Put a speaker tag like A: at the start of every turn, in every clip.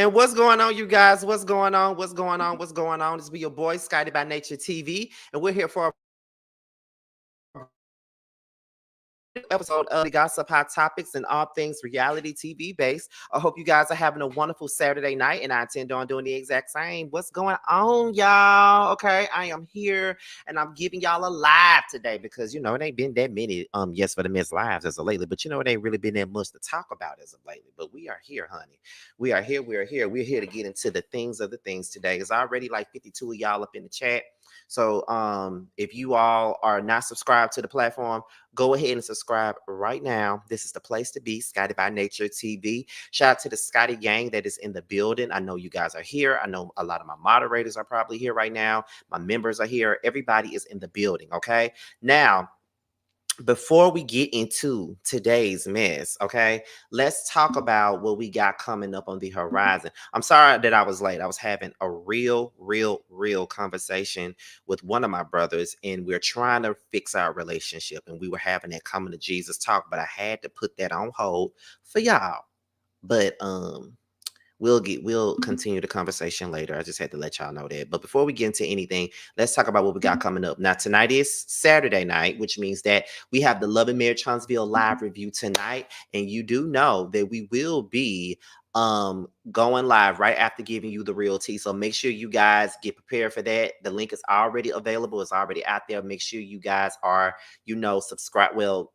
A: And what's going on, you guys? What's going on? What's going on? What's going on? It's be your boy, Skydy by Nature TV, and we're here for a episode of the Gossip Hot Topics and all things reality TV based. I hope you guys are having a wonderful Saturday night, and I intend on doing the exact same. What's going on, y'all? Okay, I am here, and I'm giving y'all a live today because it ain't been that many Yes for the Miss lives as of lately, but it ain't really been that much to talk about as of lately. But we are here, honey. We are here. We are here. We're here to get into the things of the things today. It's already like 52 of y'all up in the chat. So if you all are not subscribed to the platform, go ahead and subscribe right now. This is the place to be, Scotty by Nature TV. Shout out to the Scotty gang that is in the building. I know you guys are here. I know a lot of my moderators are probably here right now. My members are here. Everybody is in the building, okay? Now, before we get into today's mess, okay, let's talk about what we got coming up on the horizon. I'm sorry that I was late. I was having a real conversation with one of my brothers, and we're trying to fix our relationship. And we were having that coming to Jesus talk, but I had to put that on hold for y'all. But we'll continue the conversation later. I just had to let y'all know that. But before we get into anything, let's talk about what we got coming up. Now, tonight is Saturday night, which means that we have the Love and Marriage Huntsville live review tonight. And you do know that we will be going live right after giving you the real tea. So make sure you guys get prepared for that. The link is already available. It's already out there. Make sure you guys are, subscribe. Well,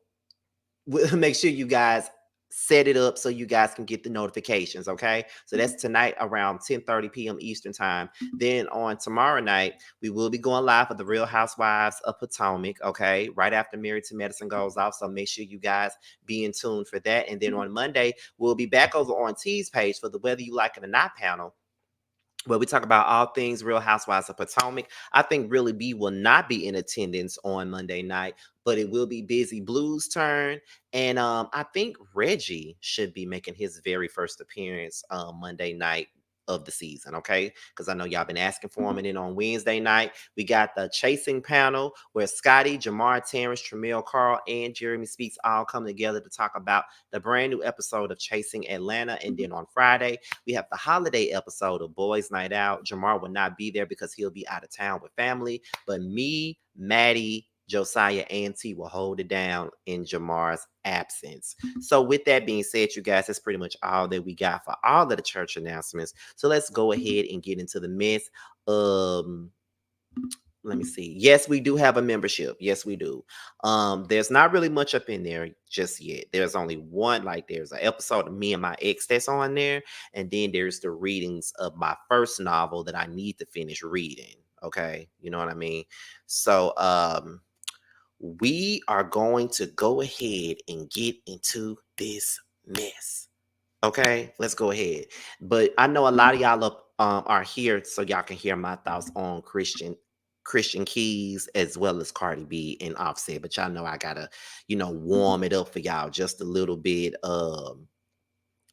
A: make sure you guys set it up so you guys can get the notifications. Okay, so that's tonight around 10:30 p.m. Eastern time. Then on tomorrow night, we will be going live for the Real Housewives of Potomac. Okay, right after Married to Medicine goes off, so make sure you guys be in tune for that. And then on Monday, we'll be back over on T's page for the Whether You Like It or Not panel, where we talk about all things Real Housewives of Potomac. I think Really B will not be in attendance on Monday night, but it will be Busy Blue's turn. And I think Reggie should be making his very first appearance Monday night of the season, okay? Because I know y'all been asking for him. And then on Wednesday night, we got the Chasing panel where Scotty, Jamar, Terrence, Tramel, Carl, and Jeremy Speaks all come together to talk about the brand new episode of Chasing Atlanta. And then on Friday, we have the holiday episode of Boys Night Out. Jamar will not be there because he'll be out of town with family. But me, Maddie, Josiah, and T will hold it down in Jamar's absence. So with that being said, you guys, that's pretty much all that we got for all of the church announcements. So let's go ahead and get into the mess. Let me see. Yes, we do have a membership. Yes, we do. There's not really much up in there just yet. There's only one, like there's an episode of Me and My Ex that's on there, and then there's the readings of my first novel that I need to finish reading. Okay, you know what I mean? So we are going to go ahead and get into this mess. Okay, let's go ahead. But I know a lot of y'all are here so y'all can hear my thoughts on Christian Keys as well as Cardi B and Offset. But y'all know I gotta, warm it up for y'all just a little bit.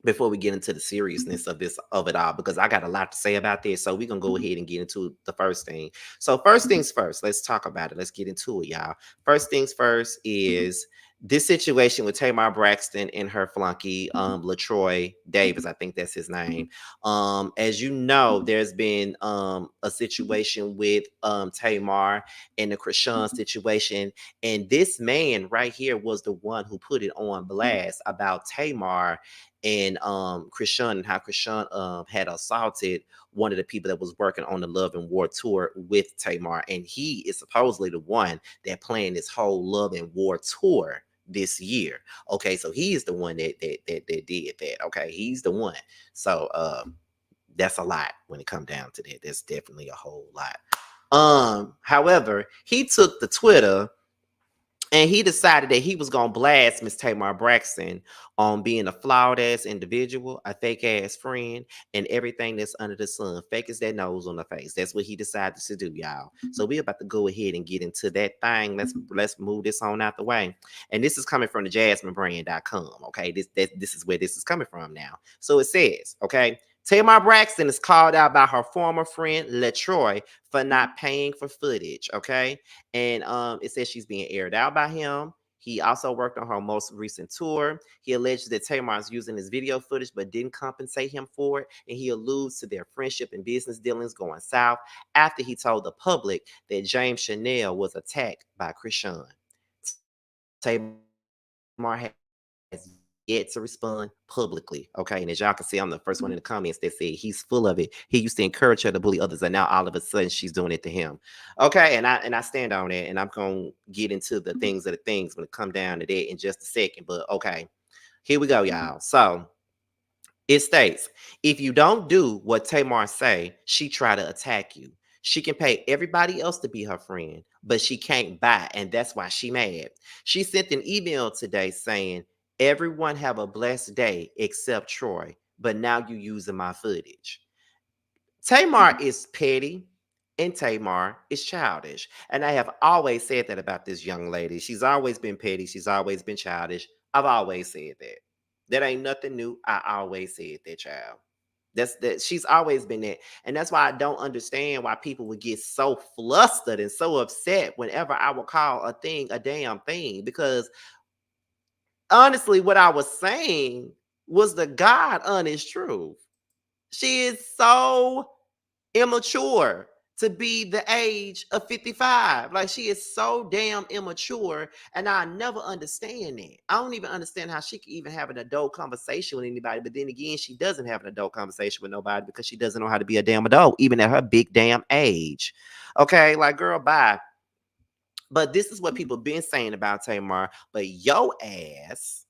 A: Before we get into the seriousness of it all, because I got a lot to say about this. So we're gonna go ahead and get into the first thing. So first things first, let's talk about it. Let's get into it, y'all. First things first is this situation with Tamar Braxton and her flunky, LaTroy Davis, I think that's his name. As you know, there's been a situation with Tamar and the Krishan situation, and this man right here was the one who put it on blast about Tamar and Krishan, and how Krishan had assaulted one of the people that was working on the Love and War tour with Tamar, and he is supposedly the one that planned this whole Love and War tour this year. Okay, so he is the one that did that. Okay, he's the one. So that's a lot when it comes down to that. That's definitely a whole lot. However, he took the Twitter and he decided that he was going to blast Miss Tamar Braxton on being a flawed ass individual, a fake ass friend, and everything that's under the sun. Fake as that nose on the face. That's what he decided to do, y'all. So we're about to go ahead and get into that thing. Let's move this on out the way. And this is coming from the jasminebrand.com. Okay, this is where this is coming from now. So it says, okay, Tamar Braxton is called out by her former friend LaTroy for not paying for footage, okay? And it says she's being aired out by him. He also worked on her most recent tour. He alleges that Tamar is using his video footage but didn't compensate him for it. And he alludes to their friendship and business dealings going south after he told the public that James Chanel was attacked by Krishan. Tamar has yet to respond publicly. Okay. And as y'all can see, I'm the first one in the comments that said he's full of it. He used to encourage her to bully others, and now all of a sudden she's doing it to him. Okay, and I stand on that, and I'm gonna get into the things of the things when it come down to that in just a second. But okay, here we go, y'all. So it states, if you don't do what Tamar say, she try to attack you. She can pay everybody else to be her friend, but she can't buy, and that's why she mad. She sent an email today saying, everyone have a blessed day except Troy, but now you using my footage. Tamar is petty and Tamar is childish. And I have always said that about this young lady. She's always been petty. She's always been childish. I've always said that. That ain't nothing new. I always said that, child. That's that she's always been that. And that's why I don't understand why people would get so flustered and so upset whenever I would call a thing a damn thing. Because honestly, what I was saying was the God honest truth. She is so immature to be the age of 55. Like, she is so damn immature, and I never understand that. I don't even understand how she can even have an adult conversation with anybody. But then again, she doesn't have an adult conversation with nobody because she doesn't know how to be a damn adult, even at her big damn age. Okay, like, girl, bye. But this is what people been saying about Tamar. But yo ass,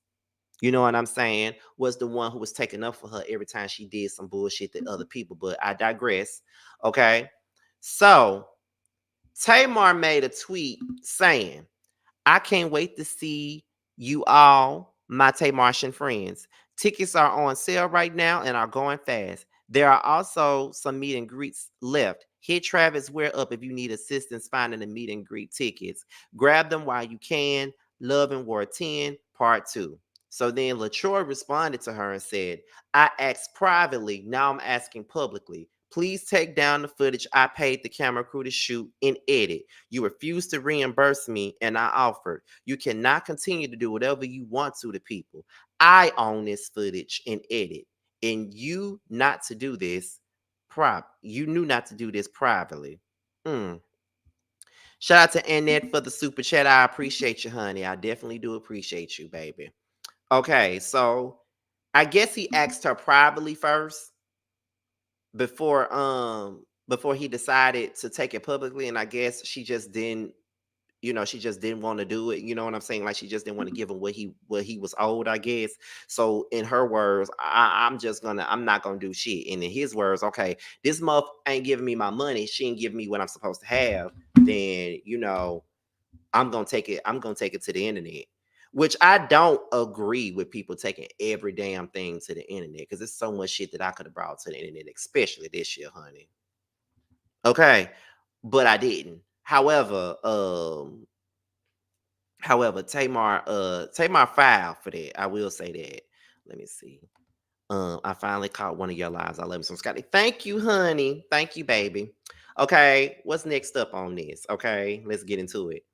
A: you know what I'm saying, was the one who was taking up for her every time she did some bullshit to other people. But I digress. Okay. So Tamar made a tweet saying, I can't wait to see you all, my Tamartian friends. Tickets are on sale right now and are going fast. There are also some meet and greets left. Hit Travis Ware up if you need assistance finding the meet and greet tickets. Grab them while you can. Love and War 10, Part 2. So then LaTroy responded to her and said, I asked privately, now I'm asking publicly. Please take down the footage I paid the camera crew to shoot and edit. You refused to reimburse me, and I offered. You cannot continue to do whatever you want to people. I own this footage and edit, and you knew not to do this privately. Mm. Shout out to Annette for the super chat. I appreciate you, honey. I definitely do appreciate you, baby. Okay, so I guess he asked her privately first before he decided to take it publicly, and I guess she just didn't, she just didn't want to do it. You know what I'm saying? Like, she just didn't want to give him what he was owed, I guess. So in her words, I'm not gonna do shit. And in his words, okay, this month ain't giving me my money. She ain't giving me what I'm supposed to have. Then I'm gonna take it to the internet. Which I don't agree with people taking every damn thing to the internet, because there's so much shit that I could have brought to the internet, especially this year, honey. Okay. But I didn't. However, Tamar filed for that. I will say that. Let me see. I finally caught one of your lives. I love you some, Scotty. Thank you, honey. Thank you, baby. Okay, what's next up on this? Okay, let's get into it.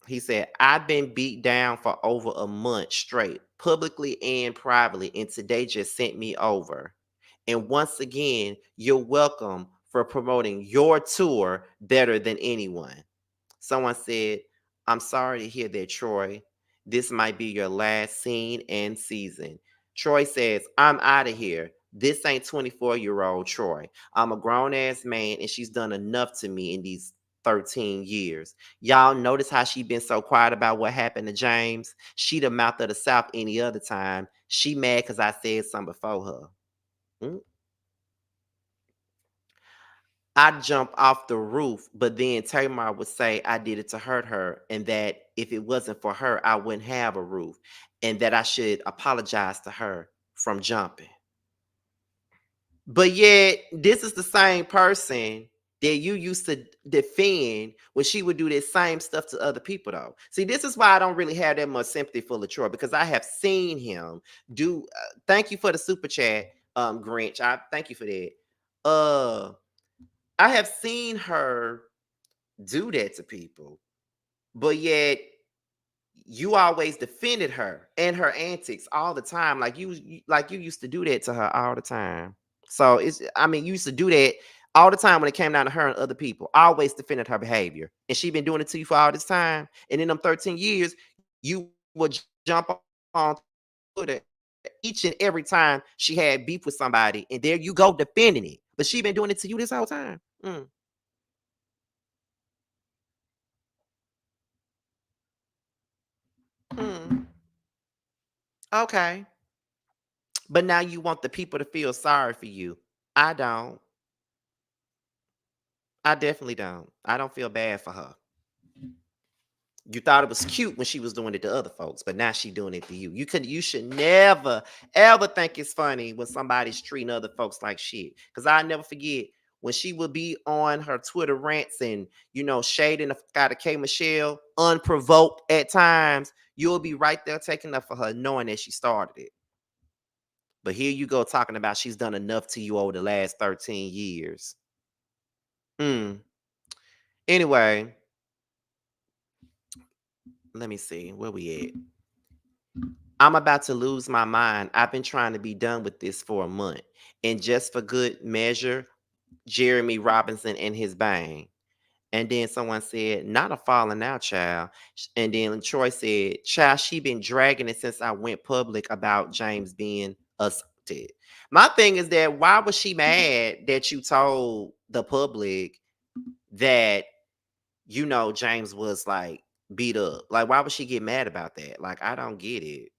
A: He said, I've been beat down for over a month straight, publicly and privately, and today just sent me over. And once again, you're welcome for promoting your tour better than anyone. Someone said, I'm sorry to hear that, Troy. This might be your last scene and season. Troy says, I'm out of here. This ain't 24-year-old Troy. I'm a grown ass man, and she's done enough to me in these 13 years. Y'all notice how she been so quiet about what happened to James? She the mouth of the South any other time. She mad because I said something before her. Mm. I jump off the roof, but then Tamar would say I did it to hurt her, and that if it wasn't for her, I wouldn't have a roof, and that I should apologize to her from jumping. But yet, this is the same person that you used to defend when she would do this same stuff to other people, though. See, this is why I don't really have that much sympathy for LaTroy, because I have seen him do. Thank you for the super chat, Grinch. I thank you for that. I have seen her do that to people. but yet you always defended her and her antics all the time. Like like you used to do that to her all the time. So I mean, you used to do that all the time when it came down to her and other people. Always defended her behavior. And she been doing it to you for all this time. And in them 13 years, you would jump on Twitter each and every time she had beef with somebody. And there you go defending it. But she been doing it to you this whole time. Mm. Mm. Okay. But now you want the people to feel sorry for you. I don't. I definitely don't. I don't feel bad for her. You thought it was cute when she was doing it to other folks, but now she doing it to you. You should never ever think it's funny when somebody's treating other folks like shit. Cause I never forget when she would be on her Twitter rants and shading the fuck out of K Michelle unprovoked at times. You'll be right there taking up for her, knowing that she started it. But here you go talking about she's done enough to you over the last 13 years. Hmm. Anyway, let me see where we at. I'm about to lose my mind. I've been trying to be done with this for a month. And just for good measure, Jeremy Robinson and his bang. And then someone said, not a falling out, child. And then Troy said, child, she been dragging it since I went public about James being assaulted. My thing is that why was she mad that you told the public that, James was like beat up? Like, why would she get mad about that? Like, I don't get it.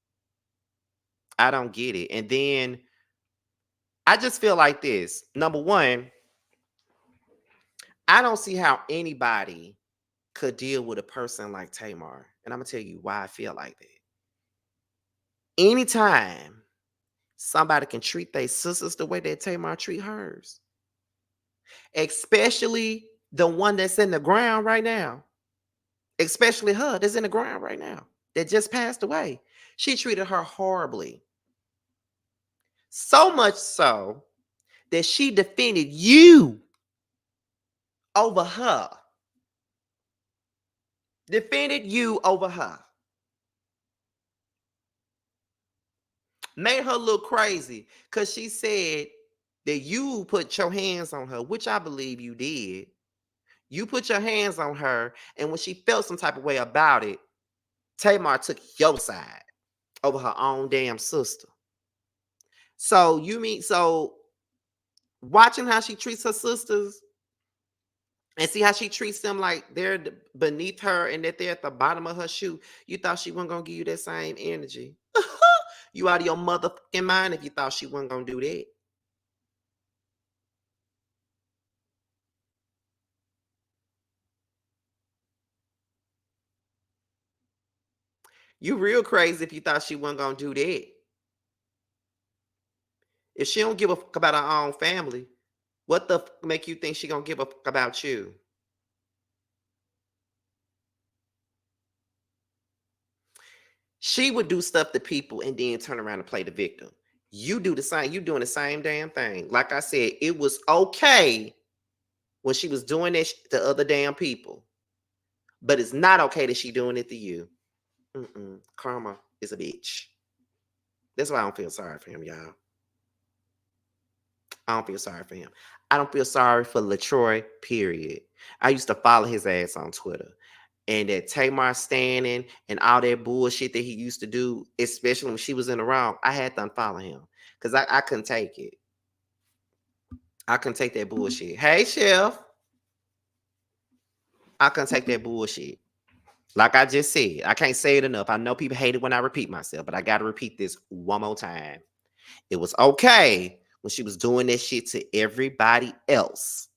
A: I don't get it. And then I just feel like this. Number one, I don't see how anybody could deal with a person like Tamar. And I'm gonna tell you why I feel like that. Anytime somebody can treat their sisters the way that Tamar treat hers, especially the one that's in the ground right now, especially her that's in the ground right now, that just passed away. She treated her horribly. So much so that she defended you over her. Defended you over her. Made her look crazy because she said that you put your hands on her, which I believe you did. You put your hands on her, and when she felt some type of way about it, Tamar took your side over her own damn sister. So watching how she treats her sisters and see how she treats them like they're beneath her and that they're at the bottom of her shoe, you thought she wasn't gonna give you that same energy. You out of your motherfucking mind if you thought she wasn't gonna do that. You real crazy if you thought she wasn't gonna do that. If she don't give a fuck about her own family, what the fuck make you think she gonna give a fuck about you? She would do stuff to people and then turn around and play the victim. You do the same. You doing the same damn thing. Like I said, it was okay when she was doing that to other damn people, but it's not okay that she doing it to you. Karma is a bitch. That's why I don't feel sorry for him, y'all. I don't feel sorry for him. I don't feel sorry for LaTroy, period. I used to follow his ass on Twitter. And that Tamar standing and all that bullshit that he used to do, especially when she was in the wrong, I had to unfollow him. Because I couldn't take it. I couldn't take that bullshit. Hey, Chef. I couldn't take that bullshit. Like I just said, I can't say it enough. I know people hate it when I repeat myself, but I got to repeat this one more time. It was okay when she was doing that shit to everybody else.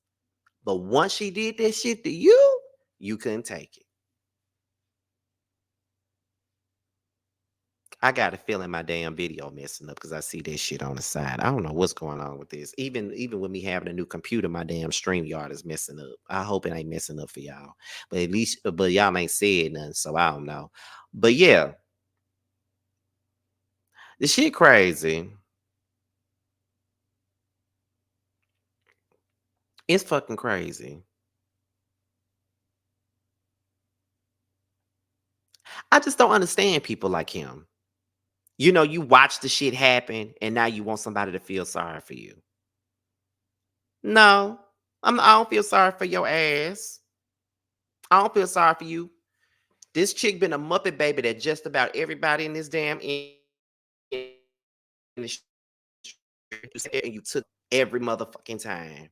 A: But once she did that shit to you, you couldn't take it. I got a feeling my damn video messing up because I see this shit on the side. I don't know what's going on with this. Even with me having a new computer, my damn StreamYard is messing up. I hope it ain't messing up for y'all. But at least, but y'all ain't said nothing, so I don't know. But yeah, this shit crazy. It's fucking crazy. I just don't understand people like him. You know, you watch the shit happen and now you want somebody to feel sorry for you. No, I don't feel sorry for your ass. I don't feel sorry for you. This chick been a Muppet baby that just about everybody in this damn industry, and you took every motherfucking time.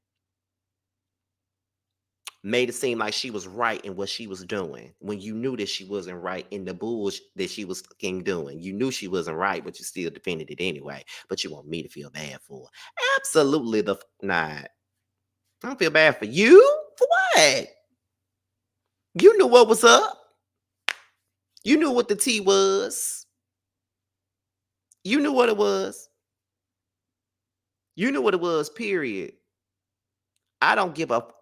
A: Made it seem like she was right in what she was doing when you knew that she wasn't right in the bullshit that she was fucking doing. You knew she wasn't right, but you still defended it anyway. But you want me to feel bad for her. Absolutely the not. I don't feel bad for you. For what? You knew what was up. You knew what the tea was. You knew what it was. You knew what it was, period. I don't give up.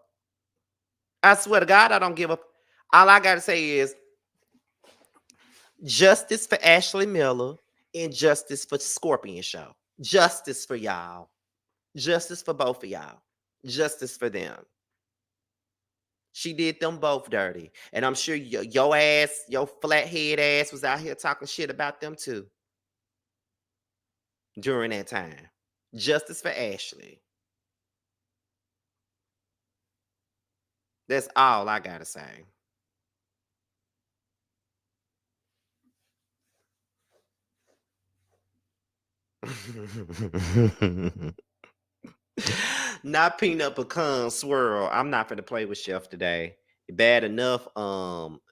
A: I swear to God, I don't give up. All I got to say is justice for Ashley Miller and justice for Scorpion Show. Justice for y'all. Justice for both of y'all. Justice for them. She did them both dirty. And I'm sure your ass, your flathead ass was out here talking shit about them too. During that time. Justice for Ashley. That's all I gotta say. Not peanut pecan swirl. I'm not gonna play with Chef today. Bad enough.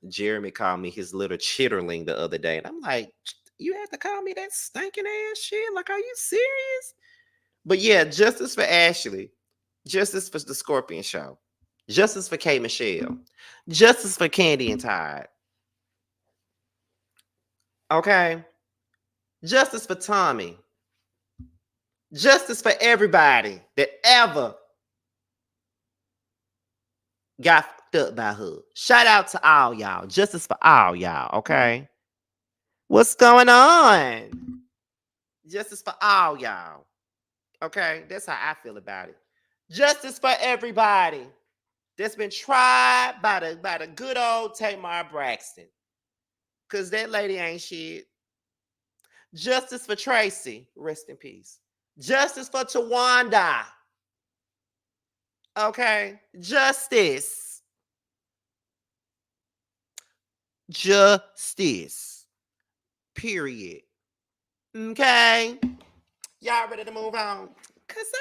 A: Jeremy called me his little chitterling the other day, and I'm like, you have to call me that stinking ass shit? Like, are you serious? But yeah, justice for Ashley, justice for the Scorpion Show, justice for K Michelle, justice for Candy and Todd. Okay, justice for Tommy. Justice for everybody that ever got fucked up by her. Shout out to all y'all. Justice for all y'all, okay? What's going on? Justice for all y'all. Okay? That's how I feel about it. Justice for everybody that's been tried by the good old Tamar Braxton. Because that lady ain't shit. Justice for Tracy. Rest in peace. Justice for Tawanda. Okay. Justice. Justice. Period. Okay. Y'all ready to move on? Because I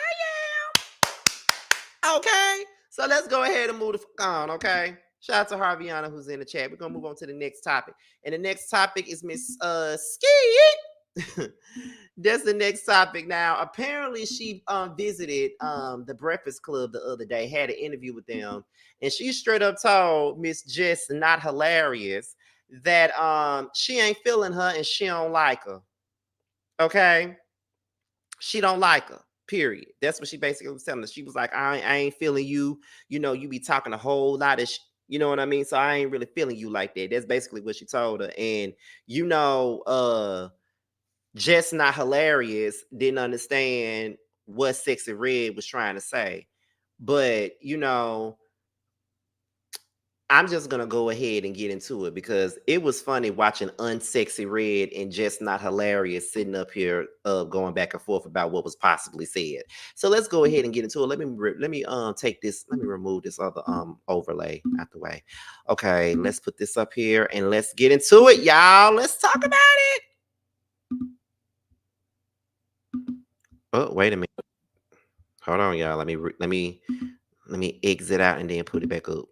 A: am. Okay. So let's go ahead and move the fuck on, okay? Shout out to Harviana who's in the chat. We're going to move on to the next topic. And the next topic is Miss Ski. That's the next topic. Now, apparently she visited the Breakfast Club the other day, had an interview with them, and she straight up told Miss Jess, not hilarious, that she ain't feeling her and she don't like her. Okay? She don't like her. Period. That's what she basically was telling us. She was like, I ain't feeling you. You know, you be talking a whole lot of you know what I mean? So I ain't really feeling you like that. That's basically what she told her. And you know, Just Not Hilarious didn't understand what Sexy Red was trying to say. But, you know, I'm just going to go ahead and get into it because it was funny watching Unsexy Red and Just Not Hilarious sitting up here going back and forth about what was possibly said. So let's go ahead and get into it. Let me take this. Let me remove this other overlay out the way. Okay, let's put this up here and let's get into it, y'all. Let's talk about it. Oh, wait a minute. Hold on, y'all. Let me exit out and then put it back up.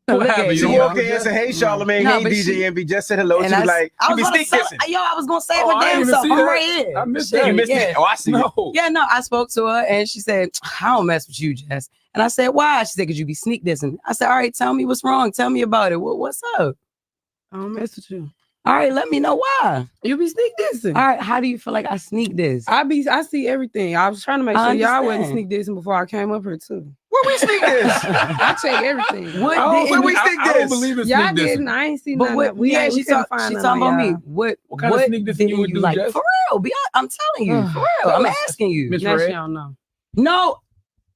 B: What happened? You walk in and say, "Hey, Charlamagne, hey, DJ Envy, just said hello." She was like, "You be sneak dissing."
C: Yo, I was gonna say it with damn self. I'm right here.
B: I missed that. You missed it. Oh, I see.
C: Yeah, no, I spoke to her and she said, "I don't mess with you, Jess." And I said, "Why?" She said, "Cause you be sneak dissing." I said, "All right, tell me what's wrong. Tell me about it. What's up?"
B: I don't mess with you.
C: All right, let me know why.
B: You be sneak dissing.
C: All right, how do you feel like I sneak diss?
B: I see everything. I was trying to make sure y'all wasn't sneak dissing before I came up here too. Where we sneak diss? I check everything.
C: Where
B: we sneak diss? I don't believe in
C: y'all
B: sneak dissing.
C: didn't. I ain't seen nothing. She talking about me. What
B: kind of sneak dissing you would do,
C: like?
B: Jess?
C: For real, I'm telling you. For real, I'm asking you.
B: Miss Red, don't know.
C: No.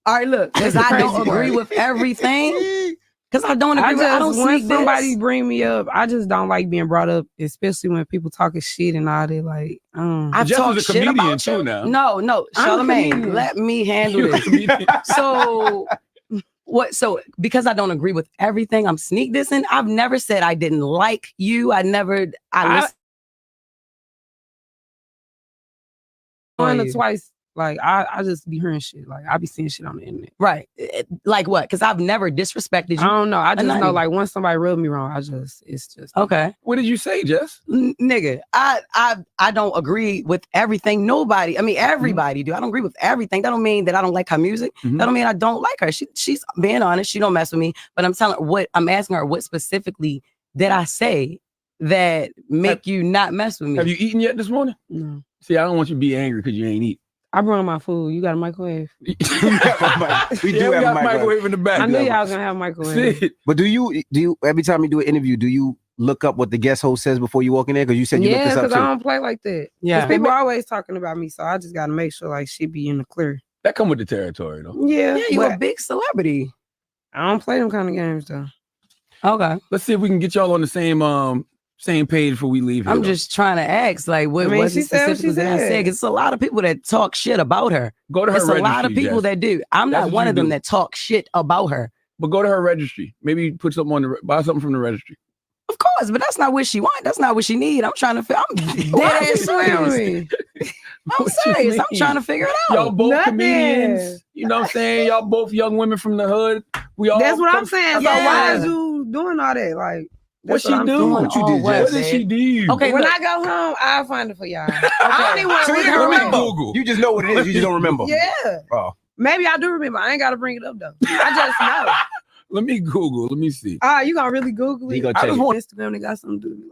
C: All right, look, because I don't agree with everything. Because I don't agree. I don't
B: when
C: sneak
B: somebody
C: this.
B: bring me up, I just don't like being brought up, especially when people talking shit and all that. Like,
C: I've
D: Jess
C: talked
D: is a
C: shit
D: comedian
C: about
D: too
C: you.
D: now.
C: No,
B: I'm a
C: Charlamagne,
B: comedian.
C: let me handle
D: You're a
C: this.
D: comedian.
C: So what? So because I don't agree with everything, I'm sneak dissing. I've never said I didn't like you. I listen.
B: One or twice, like I just be hearing shit. Like I be seeing shit on the internet.
C: Right. Like what? Because I've never disrespected you.
B: I don't know. I just
C: nothing.
B: know like once somebody rubbed me wrong, it's just
C: Okay.
D: What did you say, Jess?
C: Nigga, I don't agree with everything. Nobody, I mean everybody do. I don't agree with everything. That don't mean that I don't like her music. That don't mean I don't like her. She's being honest. She don't mess with me. But I'm telling her I'm asking her what specifically did I say that make you not mess with me?
D: Have you eaten yet this morning?
B: No.
D: See, I don't want you to be angry because you ain't eat.
B: I brought my food. You got a microwave?
E: We do have a microwave
D: in the back.
B: I knew y'all was gonna have a microwave.
E: But do you every time you do an interview, do you look up what the guest host says before you walk in there? Because you said you looked this up
B: because
E: too.
B: I don't play like that.
C: Yeah.
B: People are always talking about me, so I just gotta make sure like she be in the clear.
D: That come with the territory, though.
B: Yeah,
C: you a big celebrity.
B: I don't play them kind of games though.
C: Okay.
D: Let's see if we can get y'all on the same page before we leave here.
C: I'm just trying to ask, like, what was it specifically that I said? It's a lot of people that talk shit about her.
D: Go to her registry,
C: a lot of people
D: Jess.
C: that do. I'm
D: That's
C: not
D: what
C: one
D: you
C: of them
D: do.
C: that talk shit about her.
D: But go to her registry. Maybe put something on buy something from the registry.
C: Of course, but that's not what she want. That's not what she need. I'm trying to I'm dead ass serious. I'm serious. I'm trying to figure it out.
D: Y'all both comedians. You know what I'm saying? Y'all both young women from the hood. We all.
B: That's what I'm saying. So
C: Yeah.
B: why is you doing all that? Like,
D: What she
B: I'm
D: do?
B: doing.
D: What you did, Jess? What did she do?
C: Okay,
B: when
C: look.
B: I go home, I'll find it for y'all. I don't even want
E: So
B: to
E: you
B: read
E: don't
B: her
E: remember.
D: Google.
E: You just know what it is. You just don't remember.
B: Yeah.
E: Oh.
B: Maybe I do remember. I ain't got to bring it up though. I just know.
D: Let me Google. Let me see.
B: You gonna really Google it?
E: You gonna
B: I
E: check
B: just
E: it.
B: want Instagram. They got something to do with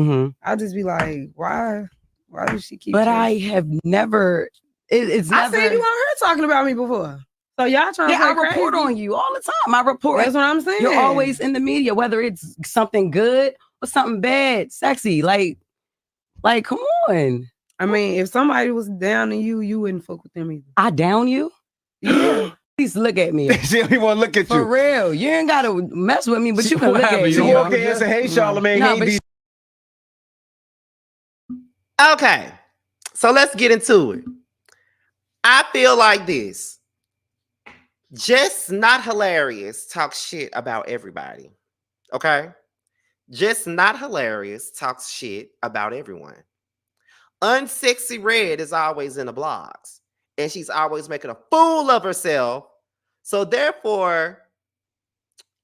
B: me. Like, I'll just be like, why? Why does she keep?
C: But
B: checking?
C: I have never. It's
B: I
C: never.
B: seen you on her talking about me before. So y'all trying to
C: Yeah, I
B: play
C: report
B: crazy?
C: on you all the time. I report.
B: That's what I'm saying.
C: You're always in the media, whether it's something good or something bad, sexy. Like, come on.
B: I mean, if somebody was down to you, you wouldn't fuck with them either.
C: I down you?
B: Yeah.
C: Please look at me.
E: She don't even want to look at
C: For
E: you.
C: real. You ain't gotta mess with me, but you can
D: What
C: look at
D: happened?
C: me.
E: She
D: You
E: walk in and say, "Hey, Charlamagne,
C: No,
E: hey,
C: but
E: these."
A: Okay, so let's get into it. I feel like this. Just not hilarious talks shit about everybody. Okay? Just not hilarious talks shit about everyone. Unsexy Red is always in the blogs, and she's always making a fool of herself. So therefore,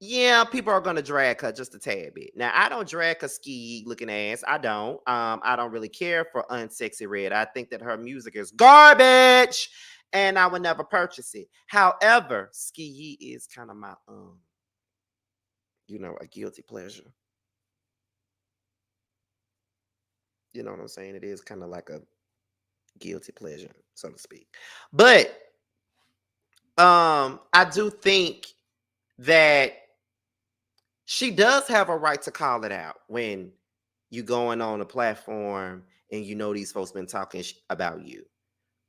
A: yeah, people are gonna drag her just a tad bit. Now, I don't drag her ski looking ass. I don't. I don't really care for Unsexy Red. I think that her music is garbage, and I would never purchase it. However, Ski is kind of my a guilty pleasure. You know what I'm saying? It is kind of like a guilty pleasure, so to speak. But I do think that she does have a right to call it out when you going on a platform and you know these folks been talking about you.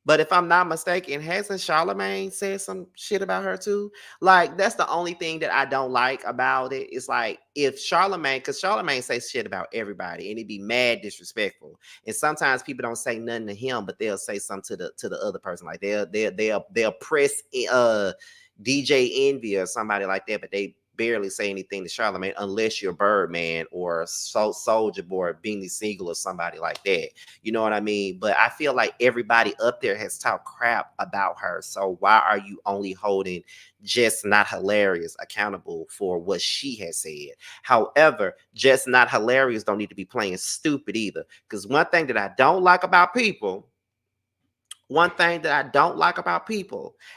A: But if I'm not mistaken, hasn't Charlamagne said some shit about her too? Like, that's the only thing that I don't like about it. It's like, if Charlamagne, because Charlamagne says shit about everybody and it'd be mad disrespectful. And sometimes people don't say nothing to him, but they'll say something to the other person. Like they'll press DJ Envy or somebody like that, but they barely say anything to Charlamagne unless you're Birdman or Soulja Boy or Beanie Siegel or somebody like that. You know what I mean? But I feel like everybody up there has talked crap about her. So why are you only holding Just Not Hilarious accountable for what she has said? However, Just Not Hilarious don't need to be playing stupid either. Because one thing that I don't like about people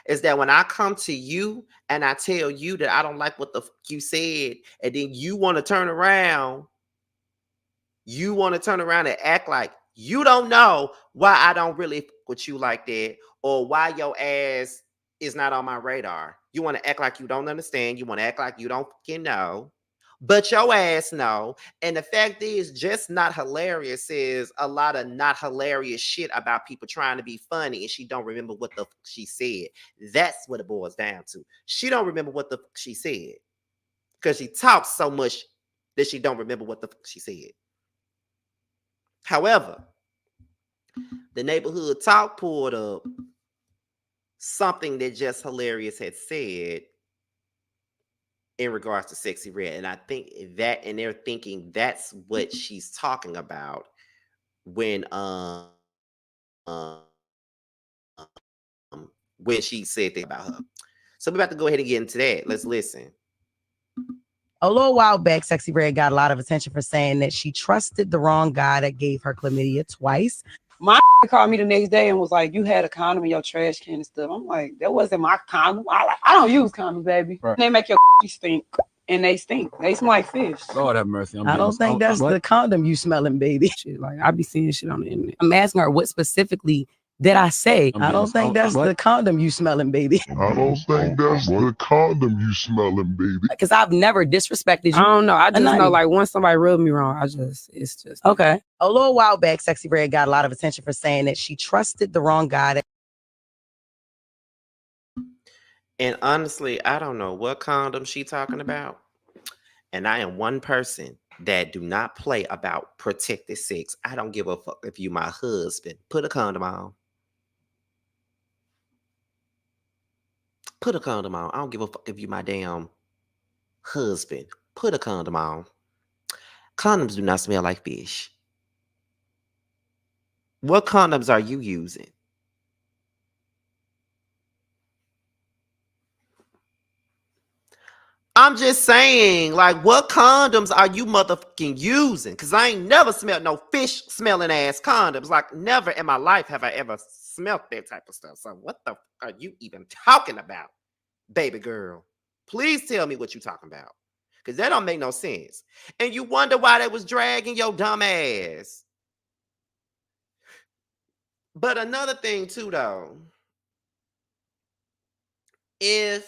A: is that when I come to you and I tell you that I don't like what the fuck you said, and then you want to turn around and act like you don't know why I don't really fuck with you like that, or why your ass is not on my radar. You want to act like you don't understand. You want to act like you don't fucking know. But your ass know. And the fact is, Just Not Hilarious says a lot of not hilarious shit about people trying to be funny, and she don't remember what the fuck she said. That's what it boils down to. She don't remember what the fuck she said. because she talks so much that she don't remember what the fuck she said. However, the neighborhood talk pulled up something that Just Hilarious had said in regards to Sexyy Red. And I think that, and they're thinking that's what she's talking about when she said that about her. So we're about to go ahead and get into that. Let's listen.
C: A little while back, Sexyy Red got a lot of attention for saying that she trusted the wrong guy that gave her chlamydia twice.
B: My called me the next day and was like, "You had a condom in your trash can and stuff." I'm like, "That wasn't my condom. I don't use condoms, baby.
D: Right.
B: They make your stink, and they stink. They smell like fish."
D: Lord have mercy.
C: I don't think that's the condom you smelling, baby.
B: Shit, like I be seeing shit on the internet.
C: I'm asking her what specifically did I say? I don't think that's the condom you smelling, baby.
F: I don't think that's the condom you smelling, baby.
C: Because I've never disrespected you.
B: I don't know. I just know, like, once somebody rubbed me wrong, it's just
C: okay. A little while back, Sexyy Red got a lot of attention for saying that she trusted the wrong guy.
A: And honestly, I don't know what condom she talking about. And I am one person that do not play about protected sex. I don't give a fuck if you my husband. Put a condom on. Put a condom on. I don't give a fuck if you my damn husband. Put a condom on. Condoms do not smell like fish. What condoms are you using? I'm just saying, like, what condoms are you motherfucking using? Because I ain't never smelled no fish smelling ass condoms. Like, never in my life have I ever smelled that type of stuff. So what the fuck are you even talking about, baby girl? Please tell me what you talking about. Because that don't make no sense. And you wonder why they was dragging your dumb ass. But another thing too, though, if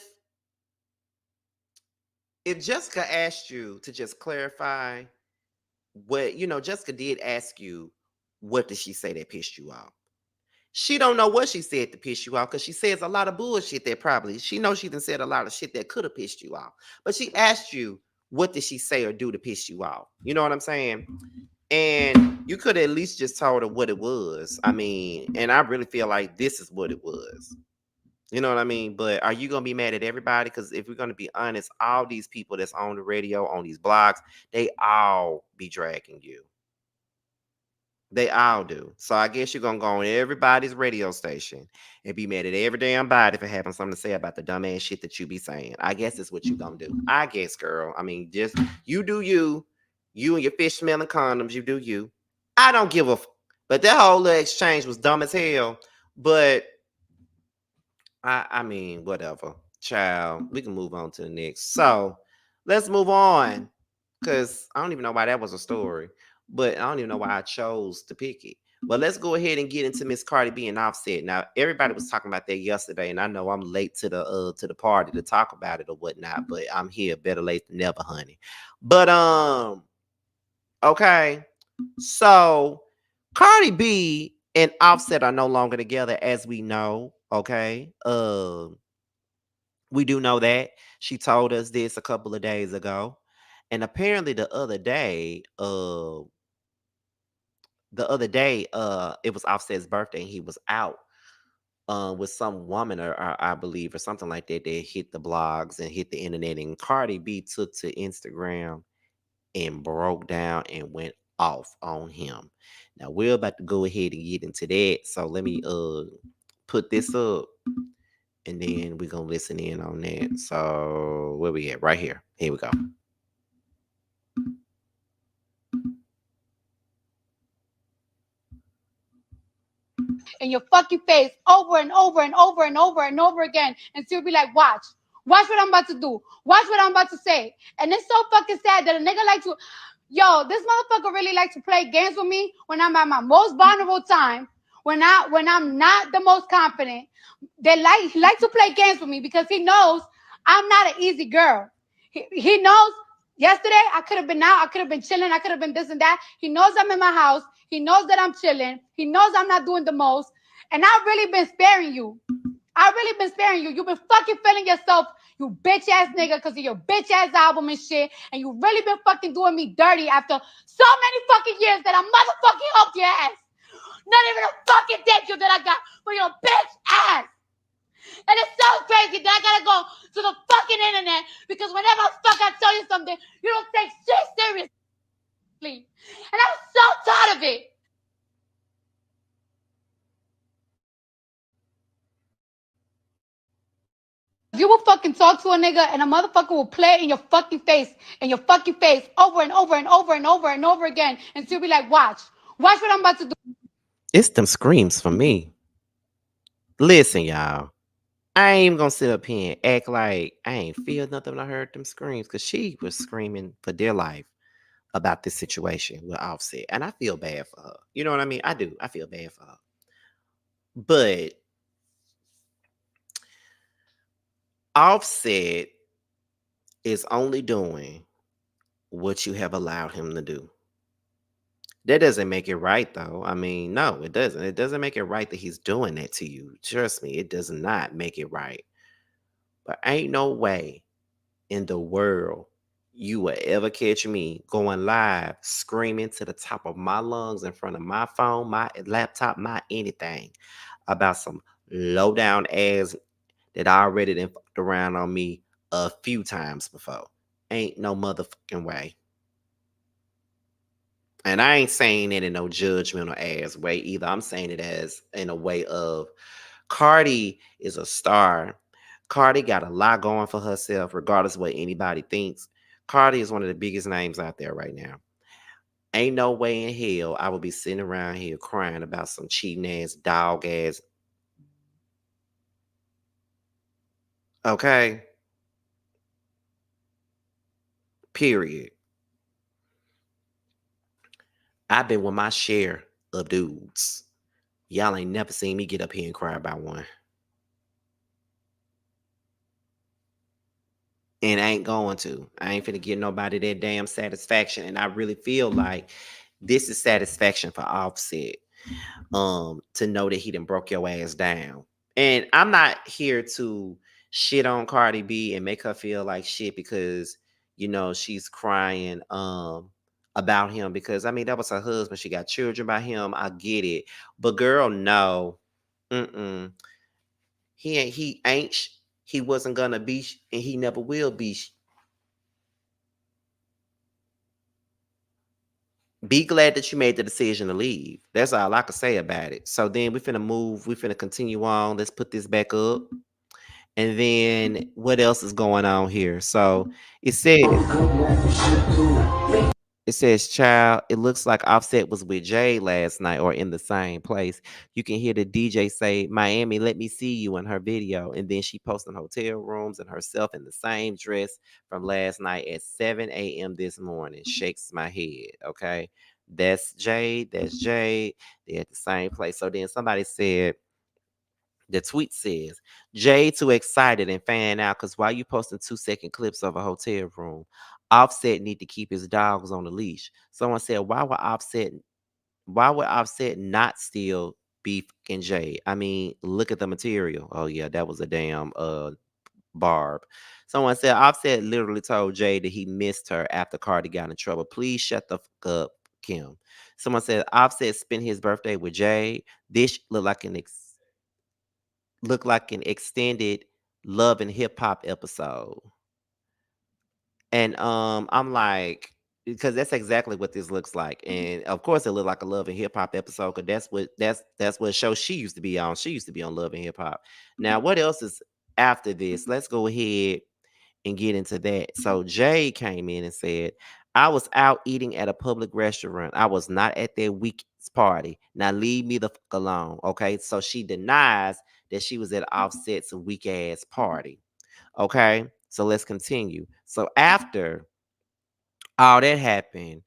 A: Jessica asked you to just clarify what, Jessica did ask you, what did she say that pissed you off? She don't know what she said to piss you off because she says a lot of bullshit that probably, she knows she done said a lot of shit that could have pissed you off. But she asked you, what did she say or do to piss you off? You know what I'm saying? And you could at least just told her what it was. I mean, and I really feel like this is what it was. You know what I mean? But are you going to be mad at everybody? Because if we're going to be honest, all these people that's on the radio, on these blogs, they all be dragging you. They all do. So I guess you're going to go on everybody's radio station and be mad at every damn body for having something to say about the dumbass shit that you be saying. I guess that's what you're going to do. I guess, girl. I mean, just you do you. You and your fish smelling condoms, you do you. I don't give a but that whole little exchange was dumb as hell. But I mean, whatever. Child, we can move on to the next. So let's move on. Because I don't even know why that was a story. But I don't even know why I chose to pick it. But let's go ahead and get into Miss Cardi B and Offset. Now, everybody was talking about that yesterday, and I know I'm late to the party to talk about it or whatnot, but I'm here, better late than never, honey. But okay. So Cardi B and Offset are no longer together, as we know. Okay. We do know that. She told us this a couple of days ago. And apparently the other day, it was Offset's birthday, and he was out with some woman, or I believe, or something like that. They hit the blogs and hit the internet, and Cardi B took to Instagram and broke down and went off on him. Now we're about to go ahead and get into that. So let me put this up, and then we're gonna listen in on that. So where we at? Right here. Here we go.
G: In your fucking face over and over and over and over and over again, and still be like, watch what I'm about to do, watch what I'm about to say. And it's so fucking sad that a nigga like to, this motherfucker really likes to play games with me when I'm at my most vulnerable time, when I'm not the most confident. He likes to play games with me because he knows I'm not an easy girl. He knows. Yesterday, I could have been out. I could have been chilling. I could have been this and that. He knows I'm in my house. He knows that I'm chilling. He knows I'm not doing the most. And I've really been sparing you. I've really been sparing you. You've been fucking feeling yourself You bitch ass nigga, because of your bitch ass album and shit. And you really been fucking doing me dirty after so many fucking years that I motherfucking helped your ass. Not even a fucking thank you that I got for your bitch ass. And it's so crazy that I gotta go to the fucking internet because whenever the fuck I tell you something, you don't take shit seriously. And I'm so tired of it. If you will fucking talk to a nigga and a motherfucker will play it in your fucking face, over and over and over and over and over again, and she'll be like, watch what I'm about to do.
A: It's them screams for me. Listen, y'all. I ain't even gonna sit up here and act like I ain't feel nothing when I heard them screams, because she was screaming for dear life about this situation with Offset. And I feel bad for her. You know what I mean? I do. I feel bad for her. But Offset is only doing what you have allowed him to do. That doesn't make it right, though. I mean, no, it doesn't. It doesn't make it right that he's doing that to you. Trust me, it does not make it right. But ain't no way in the world you will ever catch me going live screaming to the top of my lungs in front of my phone, my laptop, my anything about some low down ass that I already done fucked around on me a few times before. Ain't no motherfucking way. And I ain't saying it in no judgmental ass way either. I'm saying it as in a way of Cardi is a star. Cardi got a lot going for herself, regardless of what anybody thinks. Cardi is one of the biggest names out there right now. Ain't no way in hell I would be sitting around here crying about some cheating ass, dog ass. Okay? Period. I've been with my share of dudes. Y'all ain't never seen me get up here and cry about one. And I ain't going to. I ain't finna give nobody that damn satisfaction. And I really feel like this is satisfaction for Offset. To know that he done broke your ass down. And I'm not here to shit on Cardi B and make her feel like shit because, you know, she's crying about him, because I mean that was her husband. She got children by him. I get it. But girl, no. He wasn't gonna be, and he never will be. Be glad that you made the decision to leave. That's all I could say about it. So then we finna continue on. Let's put this back up. And then what else is going on here? So it says, child, it looks like Offset was with Jay last night or in the same place. You can hear the DJ say, Miami, let me see you in her video. And then she posting hotel rooms and herself in the same dress from last night at 7 a.m. this morning. Shakes my head. Okay. That's Jade. That's Jade. They're at the same place. So then somebody said, the tweet says, Jay too excited and fan out because why you posting 2-second clips of a hotel room? Offset need to keep his dogs on the leash. Someone said, why would Offset not still be fucking Jay? I mean, look at the material. Oh yeah, that was a damn Barb. Someone said Offset literally told Jay that he missed her after Cardi got in trouble. Please shut the fuck up, Kim. Someone said Offset spent his birthday with Jay. This look like an extended Love and Hip Hop episode. And I'm like, because that's exactly what this looks like. And of course it looked like a Love and Hip Hop episode, because that's what show she used to be on. She used to be on Love and Hip Hop. Now, what else is after this? Let's go ahead and get into that. So Jay came in and said, I was out eating at a public restaurant. I was not at their week's party. Now leave me the fuck alone. Okay. So she denies that she was at Offset's weak ass party. Okay. So let's continue. So after all that happened,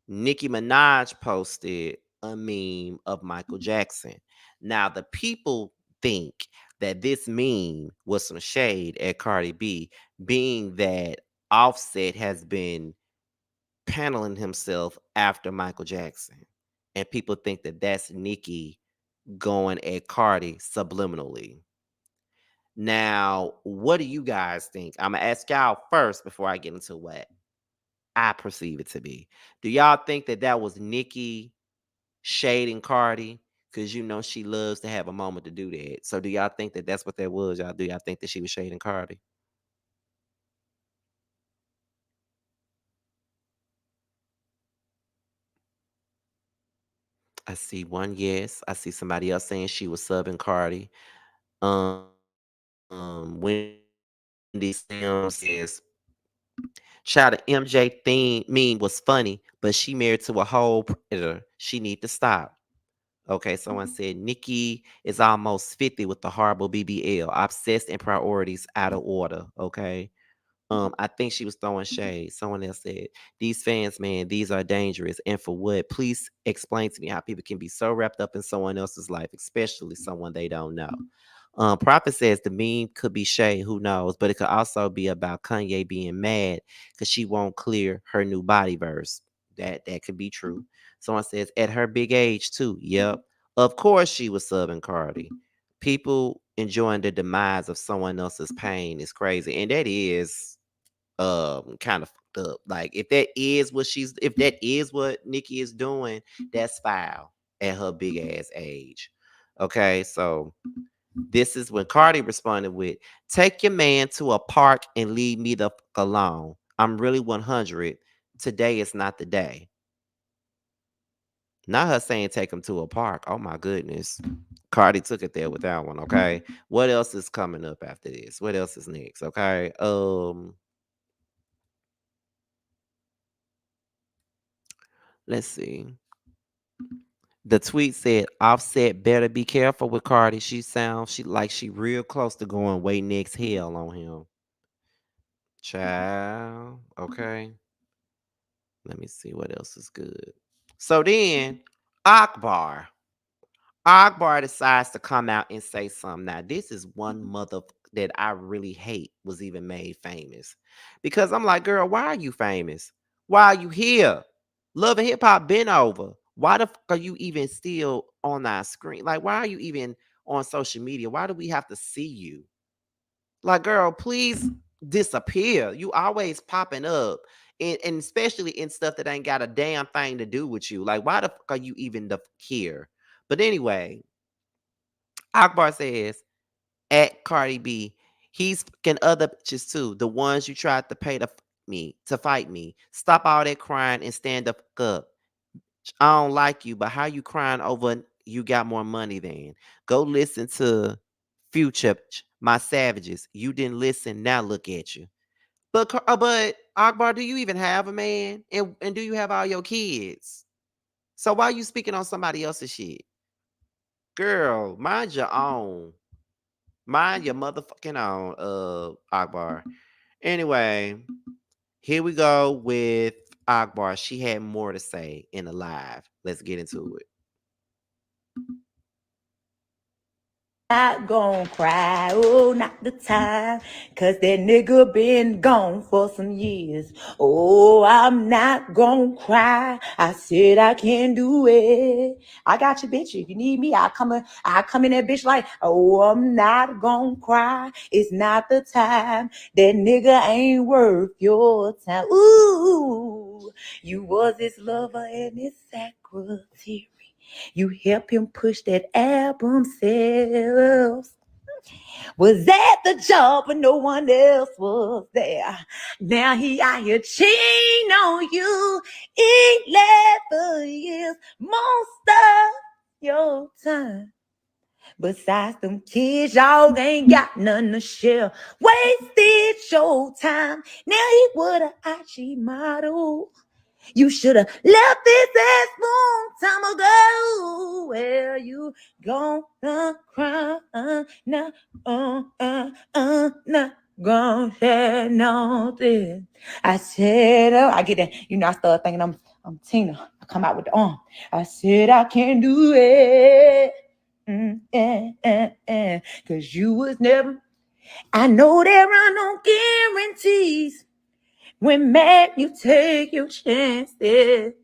A: Nicki Minaj posted a meme of Michael Jackson. Now the people think that this meme was some shade at Cardi B, being that Offset has been paneling himself after Michael Jackson. And people think that that's Nicki going at Cardi subliminally. Now, what do you guys think? I'm gonna ask y'all first before I get into what I perceive it to be. Do y'all think that was Nicki shading Cardi? Because you know she loves to have a moment to do that. So do y'all think that that's what that was? Y'all do y'all think that she was shading Cardi? I see one yes. I see somebody else saying she was subbing Cardi. Wendy Sims says, "Child, the MJ theme meme was funny, but she married to a whole predator. She need to stop." Okay, someone said Nikki is almost 50 with the horrible BBL, obsessed and priorities out of order. Okay. I think she was throwing shade. Someone else said, "These fans, man, these are dangerous. And for what? Please explain to me how people can be so wrapped up in someone else's life, especially someone they don't know." Prophet says the meme could be shade, who knows, but it could also be about Kanye being mad because she won't clear her new body verse. That could be true. Someone says at her big age too. Yep, of course she was subbing Cardi. People enjoying the demise of someone else's pain is crazy, and that is kind of fucked up. Like if that is what Nikki is doing, that's foul at her big ass age. Okay, so this is when Cardi responded with, "Take your man to a park and leave me the fuck alone. I'm really 100. Today is not the day." Not her saying take him to a park. Oh my goodness. Cardi took it there with that one. Okay. What else is coming up after this? What else is next? Okay. Let's see. The tweet said, "Offset better be careful with Cardi. She like she real close to going way next hell on him." Child. Okay. Let me see what else is good. So then Akbar. Akbar decides to come out and say something. Now, this is one mother that I really hate was even made famous. Because I'm like, girl, why are you famous? Why are you here? Love and Hip Hop been over. Why the fuck are you even still on our screen? Like, why are you even on social media? Why do we have to see you? Like, girl, please disappear. You always popping up. And especially in stuff that ain't got a damn thing to do with you. Like, why the fuck are you even here? But anyway, Akbar says at Cardi B, he's fucking other bitches too. The ones you tried to pay to fight me. Stop all that crying and stand the fuck up. I don't like you, but how you crying over you got more money than? Go listen to Future, my savages. You didn't listen. Now look at you. But Akbar, do you even have a man? And do you have all your kids? So why are you speaking on somebody else's shit? Girl, mind your own. Mind your motherfucking own, Akbar. Anyway, here we go with Akbar. She had more to say in the live. Let's get into it.
H: Not gonna cry, oh, not the time, cause that nigga been gone for some years. Oh, I'm not gonna cry. I said I can do it. I got you, bitch. If you need me, I come in that bitch like, oh, I'm not gonna cry. It's not the time. That nigga ain't worth your time. Ooh, you was his lover and his secretary. You helped him push that album sales. Was at the job but no one else was there. Now he out here cheating on you. 11 years, most of your time. Besides them kids, y'all ain't got none to share. Wasted your time. Now he would a IG model. You should have left this ass long time ago. Where you gonna cry? Not gonna say nothing. I said, oh, I get that. You know, I start thinking I'm Tina. I come out with the arm. I said I can't do it. Cause you was never. I know there are no guarantees. When mad, you take your chances.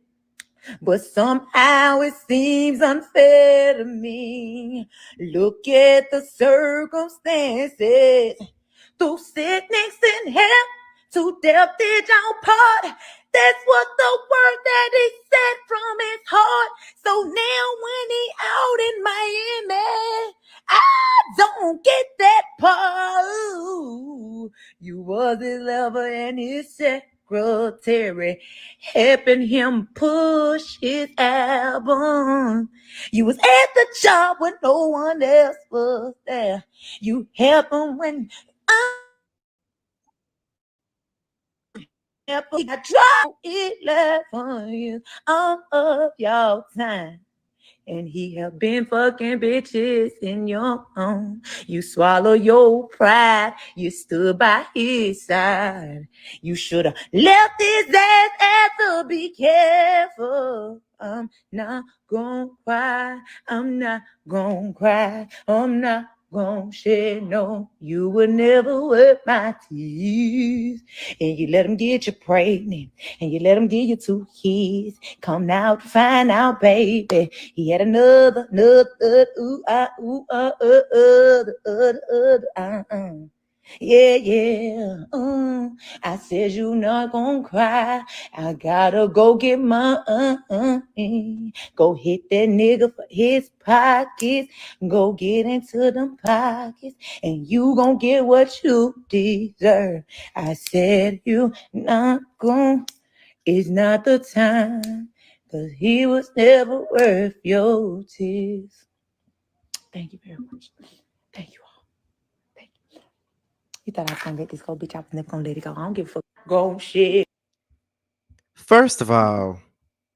H: But somehow it seems unfair to me. Look at the circumstances. Through sickness and health, to death did y'all part. That's what the word that he said from his heart. So now when he out in Miami, I don't get that part. Ooh, you was his lover and his secretary, helping him push his album. You was at the job when no one else was there. You helped him when I dropped 11 years of your time. And he have been fucking bitches in your home. You swallow your pride. You stood by his side. You should have left his ass at the be careful. I'm not gonna cry. I'm not gonna cry. I'm not gonna shed no. You would never wipe my tears. And you let him get you pregnant. And you let him give you 2 kids. Come now to find out, baby. He had another, yeah. I said you not gonna cry. I gotta go get my go hit that nigga for his pockets. Go get into them pockets, and you gonna get what you deserve. I said you not gonna. It's not the time. 'Cause he was never worth your tears. Thank you very much. Thank you all. Thank you. You thought I was gonna let this go, bitch. I was never gonna let it go. I don't give a fuck. Go shit.
A: First of all,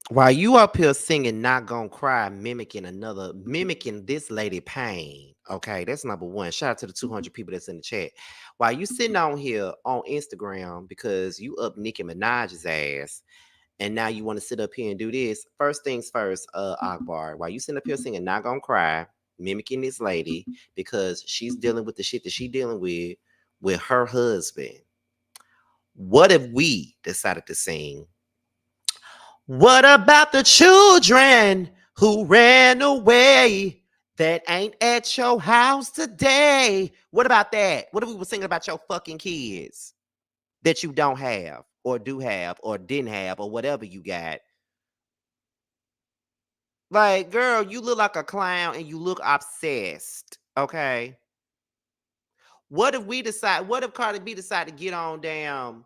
A: while you up here singing Not Gonna Cry, mimicking this lady pain. Okay, that's number one. Shout out to the 200 people that's in the chat. While you sitting on here on Instagram because you up Nicki Minaj's ass, and now you want to sit up here and do this. First things first, Akbar, while you sitting up here singing Not Gonna Cry, mimicking this lady because she's dealing with the shit that she dealing with her husband. What if we decided to sing, what about the children who ran away that ain't at your house today? What about that? What if we were singing about your fucking kids that you don't have or do have or didn't have or whatever you got? Like, girl, you look like a clown and you look obsessed, okay? What if Cardi B decided to get on damn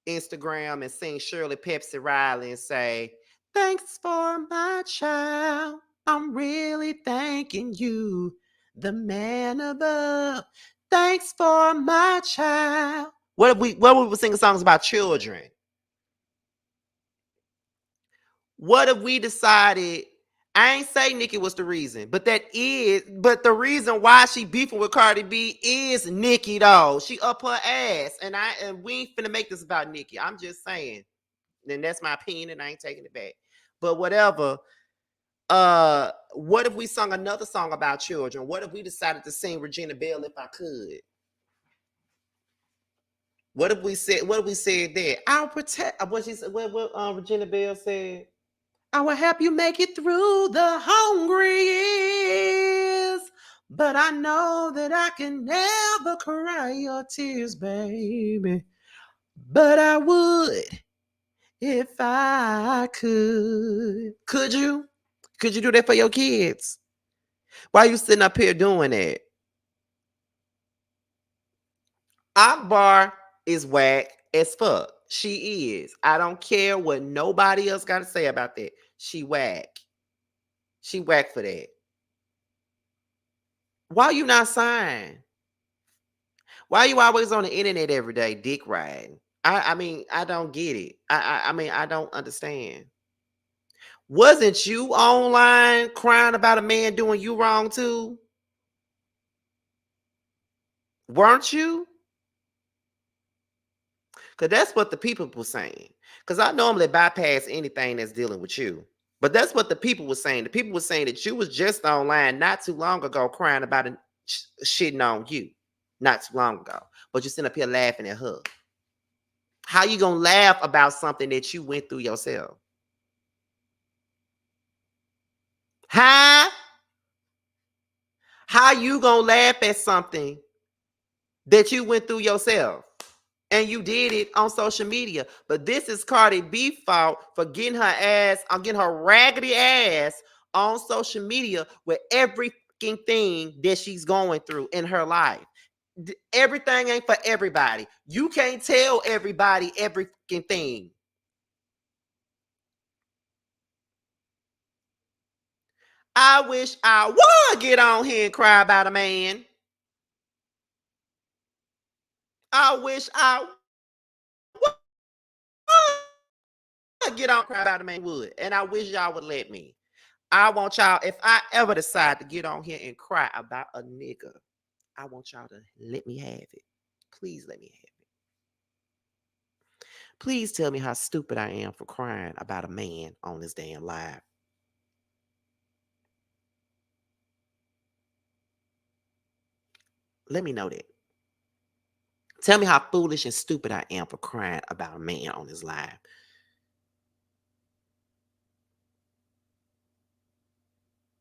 A: Instagram and sing Shirley Pepsi Riley and say, thanks for my child. I'm really thanking you, the man above. Thanks for my child. What if we were singing songs about children? What if we decided, I ain't say Nicki was the reason, but the reason why she beefing with Cardi B is Nicki though. She up her ass. And we ain't finna make this about Nicki. I'm just saying. And that's my opinion, and I ain't taking it back. But whatever. What if we sung another song about children? What if we decided to sing Regina Belle If I Could? What if we said that? I'll protect what she said, what Regina Belle said. I will help you make it through the hungry years. But I know that I can never cry your tears, baby. But I would if I could. Could you? Could you do that for your kids? Why are you sitting up here doing that? Akbar is whack as fuck. She is. I don't care what nobody else got to say about that. She whack. She whack for that. Why you not signed? Why you always on the internet every day, dick riding? I mean, I don't get it. I mean, I don't understand. Wasn't you online crying about a man doing you wrong too? Weren't you? Because that's what the people were saying. Because I normally bypass anything that's dealing with you. But that's what the people were saying. The people were saying that you was just online not too long ago crying about shitting on you. Not too long ago. But you're sitting up here laughing at her. How you going to laugh about something that you went through yourself? Huh? How you gonna laugh at something that you went through yourself? And you did it on social media. But this is Cardi B's fault for getting her ass, I'm getting her raggedy ass on social media with every fucking thing that she's going through in her life. Everything ain't for everybody. You can't tell everybody every fucking thing. I wish I would get on here and cry about a man. I wish I would get on and cry about a man would. And I wish y'all would let me. I want y'all, if I ever decide to get on here and cry about a nigga, I want y'all to let me have it. Please let me have it. Please tell me how stupid I am for crying about a man on this damn live. Let me know that. Tell me how foolish and stupid I am for crying about a man on this live.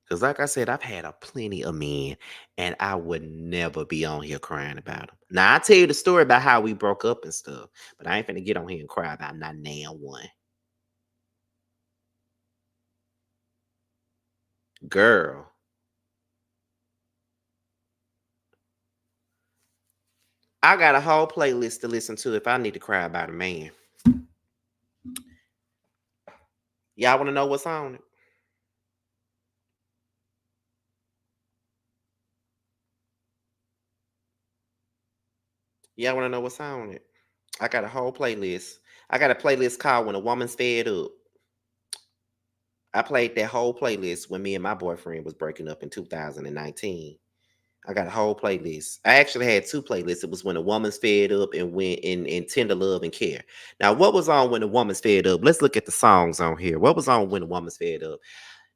A: Because like I said, I've had a plenty of men, and I would never be on here crying about them. Now, I tell you the story about how we broke up and stuff, but I ain't finna get on here and cry about not damn one. Girl. I got a whole playlist to listen to if I need to cry about a man. Y'all want to know what's on it? Y'all want to know what's on it? I got a whole playlist. I got a playlist called When a Woman's Fed Up. I played that whole playlist when me and my boyfriend was breaking up in 2019. I got a whole playlist. I actually had two playlists. It was When a Woman's Fed Up and When in Tender Love and Care. Now, what was on When a Woman's Fed Up? Let's look at the songs on here. What was on When a Woman's Fed Up?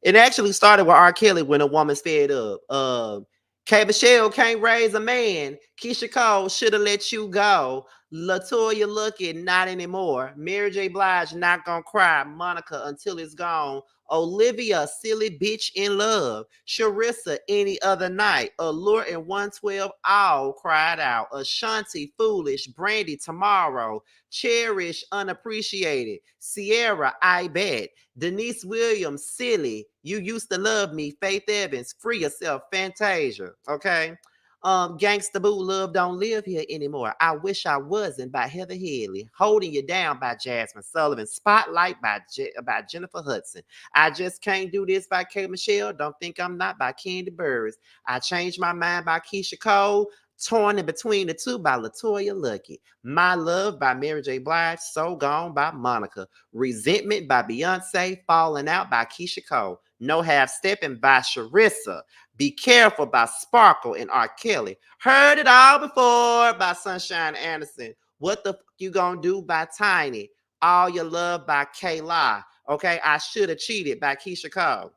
A: It actually started with R. Kelly, When a Woman's Fed Up. K. Michelle Can't Raise a Man. Keisha Cole, Shoulda Let You Go. Latoya Luckett, Not Anymore. Mary J. Blige, Not Gonna Cry. Monica, Until It's Gone. Olivia, Silly Bitch in Love. Sharissa, Any Other Night. Allure and 112, All Cried Out. Ashanti, Foolish. Brandy, Tomorrow. Cherish, Unappreciated. Sierra, I Bet. Denise Williams, Silly. You Used to Love Me. Faith Evans, Free Yourself. Fantasia. Okay. Gangsta Boo, Love Don't Live Here Anymore. I Wish I Wasn't by Heather Headley. Holding You Down by Jasmine Sullivan. Spotlight by Jennifer Hudson. I Just Can't Do This by K. Michelle. Don't Think I'm Not by Candy Burris. I Changed My Mind by Keisha Cole. Torn in Between the Two by Latoya Luckett. My Love by Mary J. Blige. So Gone by Monica. Resentment by Beyonce. Falling Out by Keisha Cole. No Half Stepping by Sharissa. Be Careful by Sparkle and R. Kelly. Heard It All Before by Sunshine Anderson. What the Fuck You Gonna Do by Tiny. All Your Love by Kayla. Okay, I Shoulda Cheated by Keisha Cole.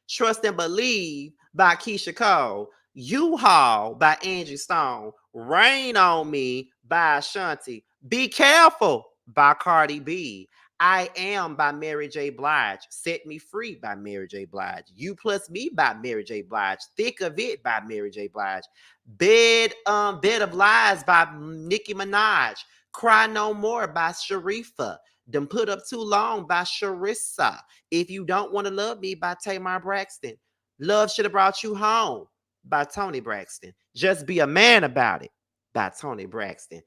A: Trust and Believe by Keisha Cole. U-Haul by Angie Stone. Rain on Me by Ashanti. Be Careful by Cardi B. I Am by Mary J. Blige. Set Me Free by Mary J. Blige. You Plus Me by Mary J. Blige. Thick of It by Mary J. Blige. Bed of Lies by Nicki Minaj. Cry No More by Sharifa. Done Put Up Too Long by Sharissa. If You Don't Want to Love Me by Tamar Braxton. Love Should Have Brought You Home by Toni Braxton. Just Be a Man About It by Toni Braxton.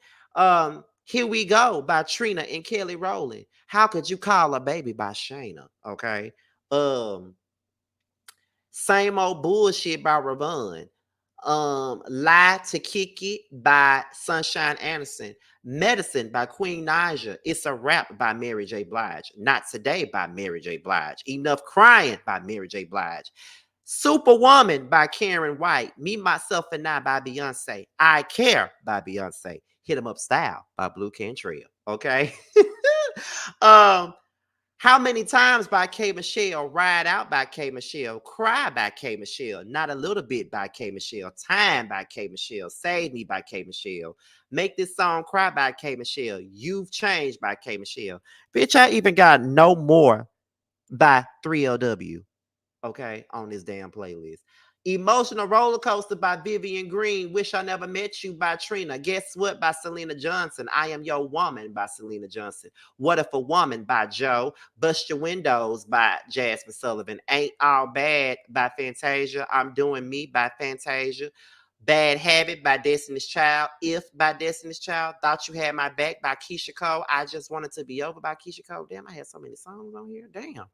A: Here We Go by Trina and Kelly Rowland. How Could You Call a Baby by Shayna. Okay. Same Old Bullshit by Ravon. Lie to Kick It by Sunshine Anderson. Medicine by Queen Naija. It's a Rap by Mary J. Blige. Not Today by Mary J. Blige. Enough Crying by Mary J. Blige. Superwoman by Karen White. Me, Myself, and I by Beyonce. I Care by Beyonce. Hit 'Em Up Style by Blue Cantrell. Okay. How Many Times by K. Michelle. Ride Out by K. Michelle. Cry by K. Michelle. Not a Little Bit by K. Michelle. Time by K. Michelle. Save Me by K. Michelle. Make This Song Cry by K. Michelle. You've Changed by K. Michelle. Bitch, I even got No More by 3LW. okay, on this damn playlist. Emotional Roller Coaster by Vivian Green. Wish I Never Met You by Trina. Guess What by Selena Johnson. I Am Your Woman by Selena Johnson. What If a Woman by Joe. Bust Your Windows by Jasmine Sullivan. Ain't All Bad by Fantasia. I'm Doing Me by Fantasia. Bad Habit by Destiny's Child. If by Destiny's Child. Thought You Had My Back by Keisha Cole. I Just Wanted to Be Over by Keisha Cole. Damn, I had so many songs on here. Damn.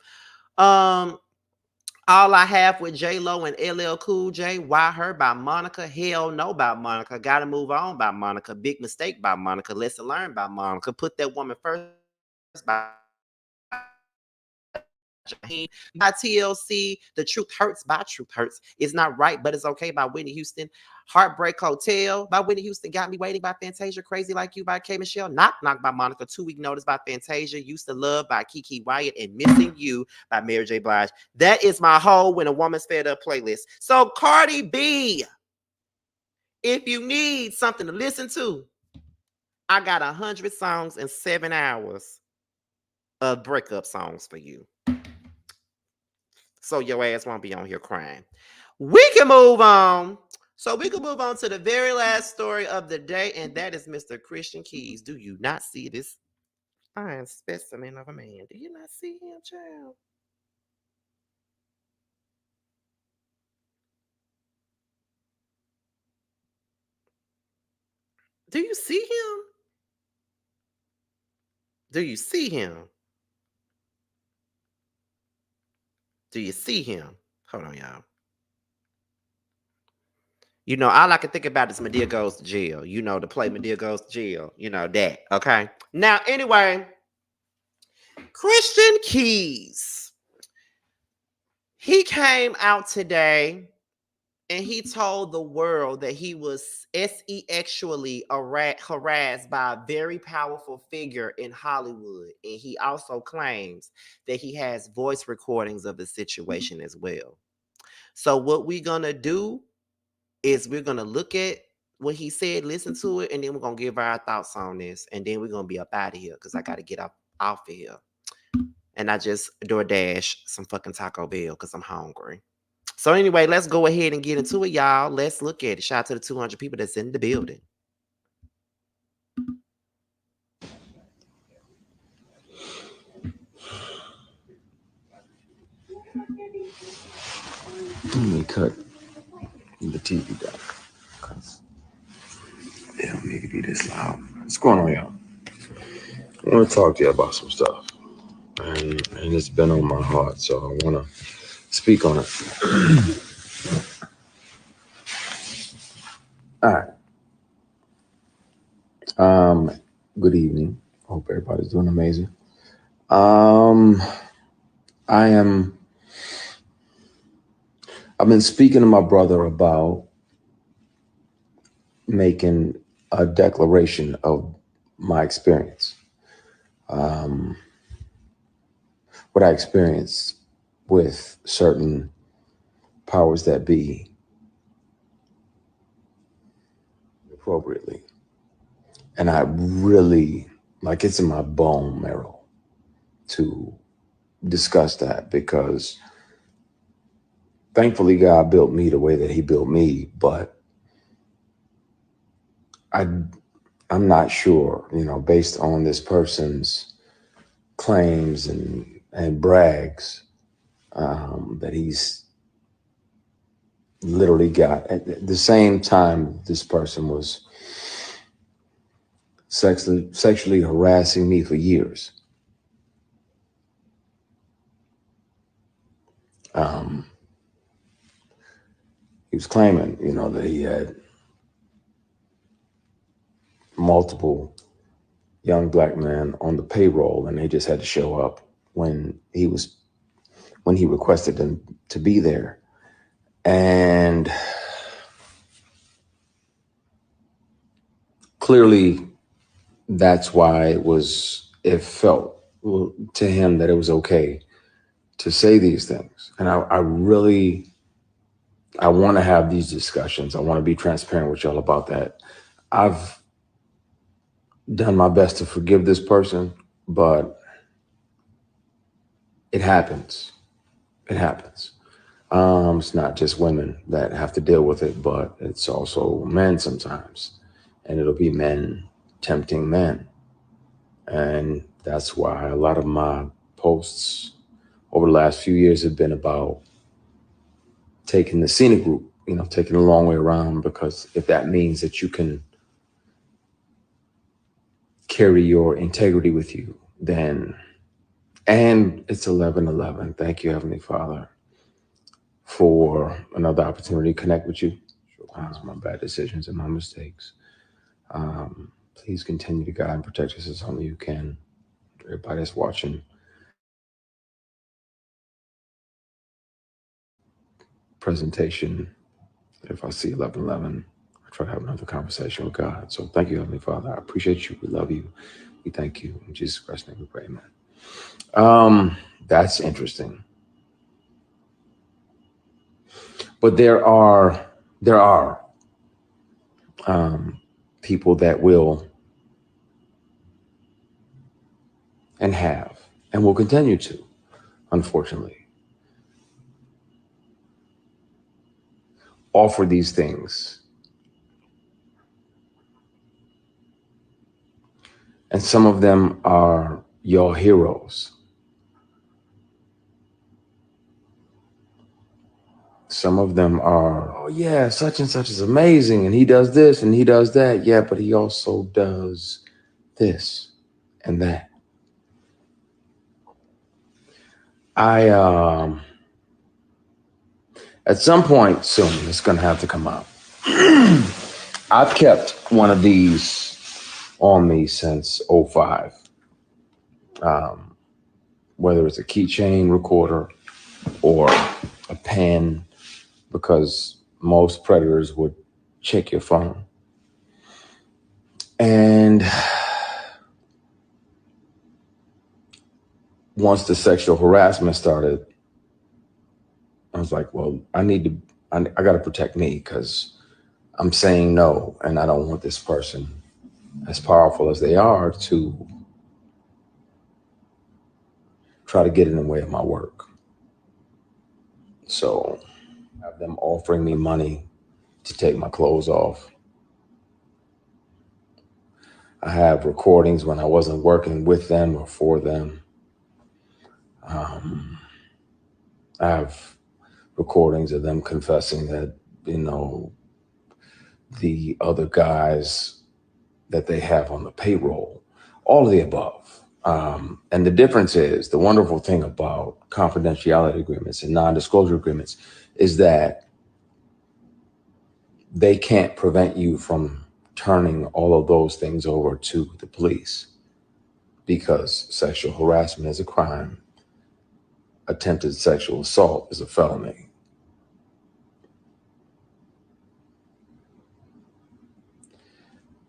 A: All I Have with J-Lo and LL Cool J. Why Her by Monica. Hell No by Monica. Gotta Move On by Monica. Big Mistake by Monica. Lesson Learned by Monica. Put That Woman First by by TLC. The Truth Hurts by Truth Hurts. It's Not Right, But It's Okay by Whitney Houston. Heartbreak Hotel by Whitney Houston. Got Me Waiting by Fantasia. Crazy Like You by K. Michelle. Knock Knock by Monica. 2 Week Notice by Fantasia. Used to Love by Kiki Wyatt. And Missing You by Mary J. Blige. That is my whole When a Woman's Fed Up playlist. So Cardi B, if you need something to listen to, I got 100 songs in 7 hours of breakup songs for you. So your ass won't be on here crying. We can move on. So we can move on to the very last story of the day, and that is Mr. Christian Keys. Do you not see this fine specimen of a man? Do you not see him, child? Do you see him? Do you see him? Do you see him? Hold on, y'all. You know, all I can think about is Madea Goes to Jail. You know, to play Madea Goes to Jail. You know, that. Okay. Now, anyway, Christian Keys. He came out today and he told the world that he was SEXually harassed by a very powerful figure in Hollywood. And he also claims that he has voice recordings of the situation as well. So what we're going to do is we're going to look at what he said, listen to it, and then we're going to give our thoughts on this. And then we're going to be up out of here because I got to get off of here. And I just DoorDash some fucking Taco Bell because I'm hungry. So anyway, let's go ahead and get into it, y'all. Let's look at it. Shout out to the 200 people that's in the building.
E: Let me cut the TV down. They don't need to be this loud. What's going on, y'all? I want to talk to you about some stuff. And it's been on my heart, so I want to speak on it. All right. Good evening. Hope everybody's doing amazing. I've been speaking to my brother about making a declaration of my experience. What I experienced with certain powers that be appropriately. And I really, like, it's in my bone marrow to discuss that because thankfully God built me the way that he built me, but I'm not sure, you know, based on this person's claims and brags, that he's literally got at the same time this person was sexually harassing me for years. He was claiming, you know, that he had multiple young black men on the payroll and they just had to show up when he requested them to be there. And clearly that's why it felt to him that it was okay to say these things. And I want to have these discussions. I want to be transparent with y'all about that. I've done my best to forgive this person, but it happens. It happens. It's not just women that have to deal with it, but it's also men sometimes. And it'll be men tempting men. And that's why a lot of my posts over the last few years have been about taking the scenic route, taking a long way around, because if that means that you can carry your integrity with you, then, and it's 11:11. Thank you, Heavenly Father, for another opportunity to connect with you. My bad decisions and my mistakes. Please continue to guide and protect us as only you can. Everybody that's watching, presentation, if I see 11:11, I try to have another conversation with God. So thank you, Heavenly Father. I appreciate you. We love you. We thank you. In Jesus Christ's name we pray, amen. That's interesting. But there are people that will and have and will continue to, unfortunately, offer these things. And some of them are your heroes. Some of them are, oh yeah, such and such is amazing, and he does this and he does that. Yeah, but he also does this and that. At some point soon, it's going to have to come out. I've kept one of these on me since 2005. Whether it's a keychain recorder or a pen, because most predators would check your phone. And once the sexual harassment started, I was like, well, I got to protect me, because I'm saying no, and I don't want this person, as powerful as they are, to try to get in the way of my work. So I have them offering me money to take my clothes off. I have recordings when I wasn't working with them or for them. I have recordings of them confessing that, the other guys that they have on the payroll, all of the above. And the difference is, the wonderful thing about confidentiality agreements and non-disclosure agreements is that they can't prevent you from turning all of those things over to the police, because sexual harassment is a crime. Attempted sexual assault is a felony.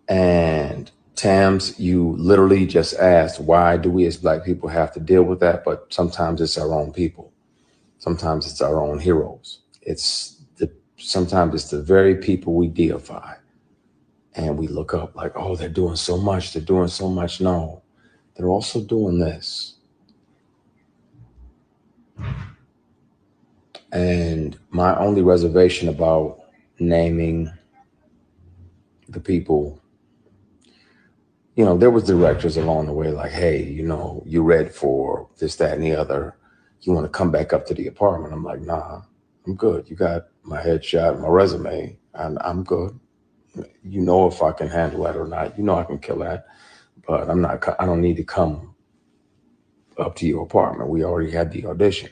E: And Tams, you literally just asked, why do we as Black people have to deal with that? But sometimes it's our own people. Sometimes it's our own heroes. Sometimes it's the very people we deify. And we look up like, oh, they're doing so much. They're doing so much. No, they're also doing this. And my only reservation about naming the people, there was directors along the way like, hey, you read for this, that, and the other. You want to come back up to the apartment? I'm like, nah, I'm good. You got my headshot, my resume, and I'm good. If I can handle that or not. I can kill that, but I don't need to come up to your apartment. We already had the audition.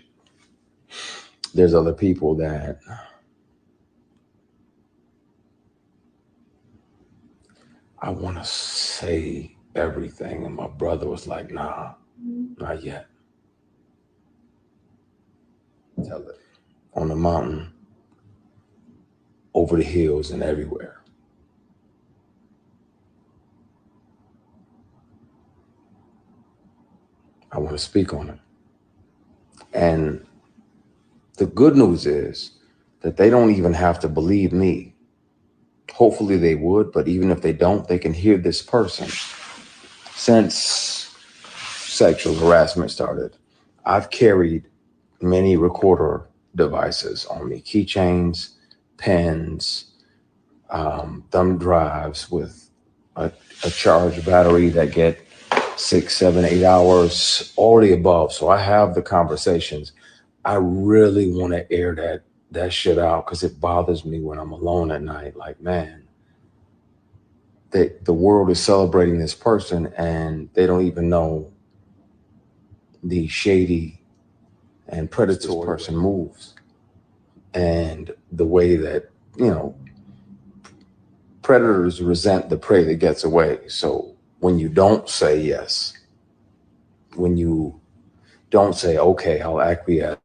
E: There's other people that I want to say everything. And my brother was like, nah, not yet. Tell it. On the mountain, over the hills, and everywhere. I want to speak on it. And the good news is that they don't even have to believe me. Hopefully they would, but even if they don't, they can hear this person. Since sexual harassment started, I've carried many recorder devices on me, keychains, pens, thumb drives with a charged battery that get 6, 7, 8 hours, all the above. So I have the conversations. I really want to air that shit out because it bothers me when I'm alone at night. Like, man, the world is celebrating this person and they don't even know the shady and predatory person moves and the way that, predators resent the prey that gets away. So when you don't say yes, when you don't say, okay, I'll acquiesce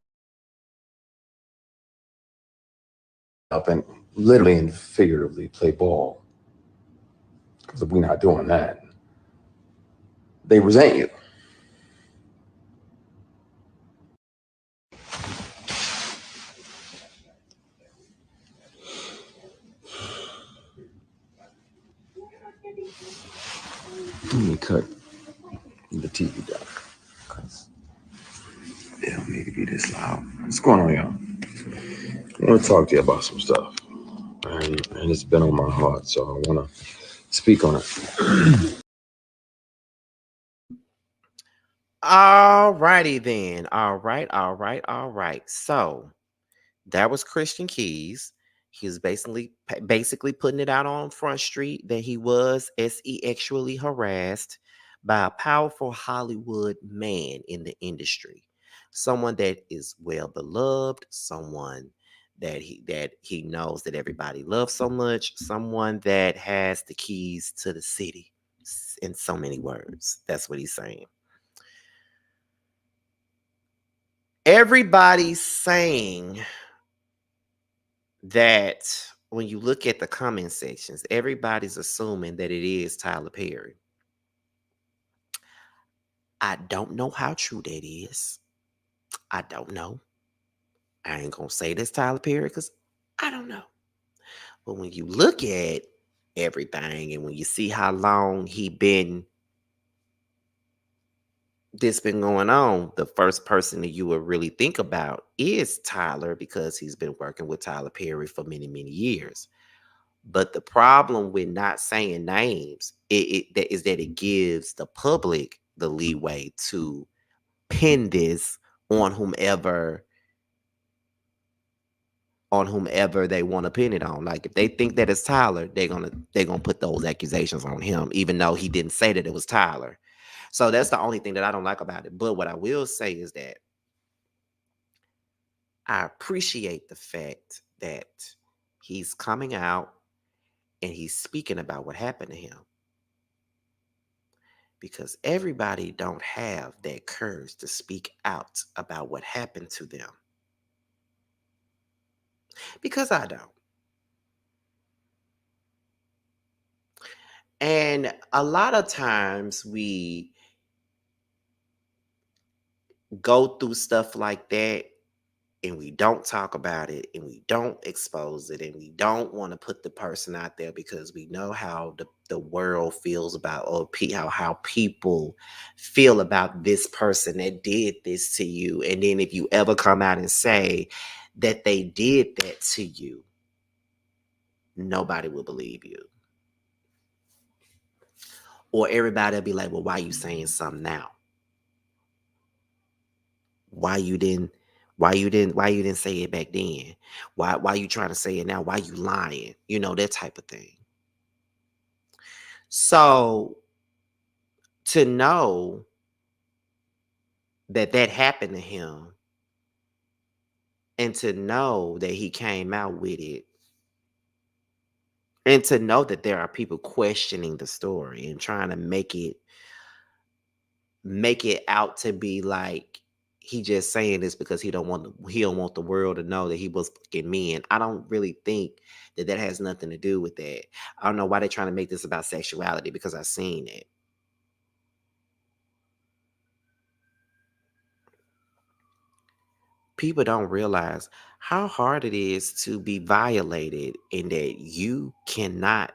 E: up and literally and figuratively play ball, because if we're not doing that, they resent you. Let me cut the TV down, because they don't need to be this loud. What's going on, y'all? I want to talk to you about some stuff, and it's been on my heart, so I want to speak on it.
A: All righty then. All right. So that was Christian Keys. He was basically putting it out on Front Street that he was sexually harassed by a powerful Hollywood man in the industry. Someone that is well beloved, someone that he knows that everybody loves so much, someone that has the keys to the city. In so many words. That's what he's saying. Everybody's saying that when you look at the comment sections, everybody's assuming that it is Tyler Perry. I don't know how true that is. I don't know. I ain't gonna say this Tyler Perry because I don't know. But when you look at everything and when you see how long this been going on, the first person that you would really think about is Tyler, because he's been working with Tyler Perry for many, many years. But the problem with not saying names is that it gives the public the leeway to pin this on whomever they want to pin it on. Like if they think that it's Tyler, they're gonna put those accusations on him, even though he didn't say that it was Tyler. So that's the only thing that I don't like about it. But what I will say is that I appreciate the fact that he's coming out and he's speaking about what happened to him. Because everybody don't have that courage to speak out about what happened to them. Because I don't. And a lot of times we go through stuff like that and we don't talk about it and we don't expose it and we don't want to put the person out there because we know how the world feels about, or how people feel about this person that did this to you. And then if you ever come out and say that they did that to you, nobody will believe you. Or everybody will be like, well, why are you saying something now? Why you didn't say it back then? Why you trying to say it now? Why you lying? That type of thing. So to know that happened to him and to know that he came out with it and to know that there are people questioning the story and trying to make it out to be like he just saying this because he don't want the world to know that he was fucking men. I don't really think that has nothing to do with that. I don't know why they're trying to make this about sexuality, because I've seen it. People don't realize how hard it is to be violated and that you cannot.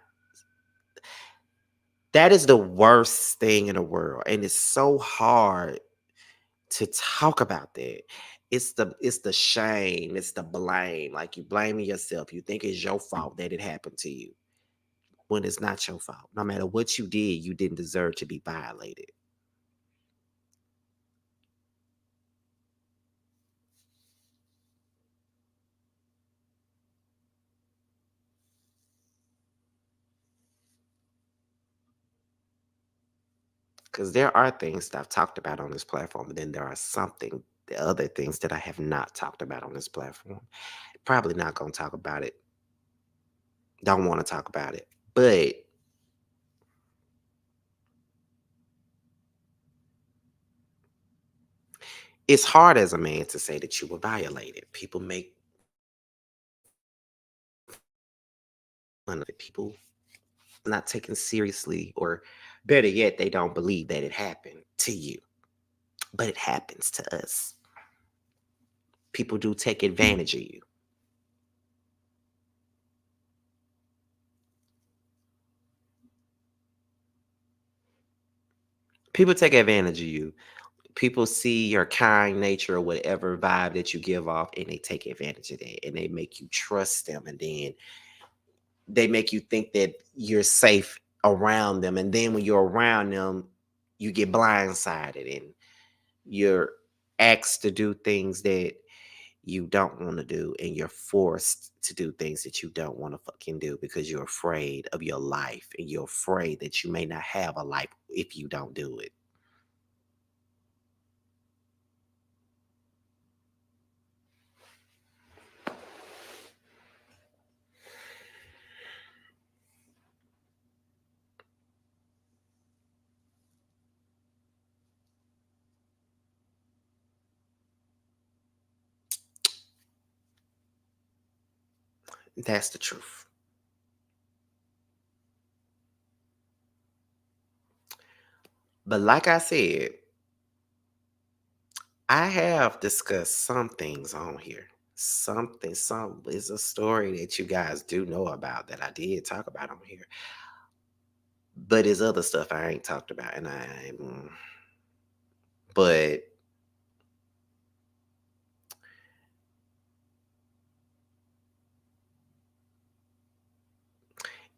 A: That is the worst thing in the world. And it's so hard to talk about that. it's the shame, it's the blame. Like, you blaming yourself. You think it's your fault that it happened to you, when it's not your fault. No matter what you did, you didn't deserve to be violated. Because there are things that I've talked about on this platform, but then there are the other things that I have not talked about on this platform. Probably not going to talk about it. Don't want to talk about it. But it's hard as a man to say that you were violated. People make fun of it. People not taken seriously, or better yet, they don't believe that it happened to you. But it happens to us. People do take advantage of you. People take advantage of you. People see your kind nature or whatever vibe that you give off, and they take advantage of that, and they make you trust them, and then they make you think that you're safe around them, and then when you're around them, you get blindsided and you're asked to do things that you don't want to do, and you're forced to do things that you don't want to fucking do because you're afraid of your life, and you're afraid that you may not have a life if you don't do it. That's the truth. But like I said, I have discussed some things on here. Some is a story that you guys do know about that I did talk about on here. But there's other stuff I ain't talked about, and but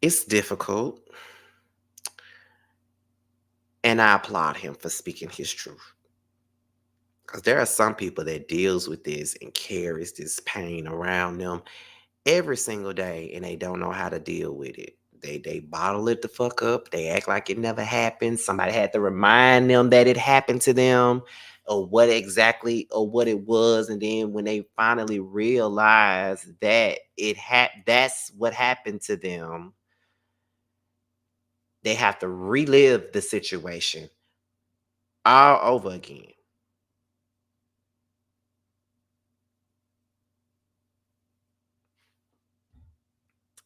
A: it's difficult, and I applaud him for speaking his truth. Because there are some people that deals with this and carries this pain around them every single day, and they don't know how to deal with it. They bottle it the fuck up. They act like it never happened. Somebody had to remind them that it happened to them, or what exactly, or what it was. And then when they finally realize that that's what happened to them, they have to relive the situation all over again.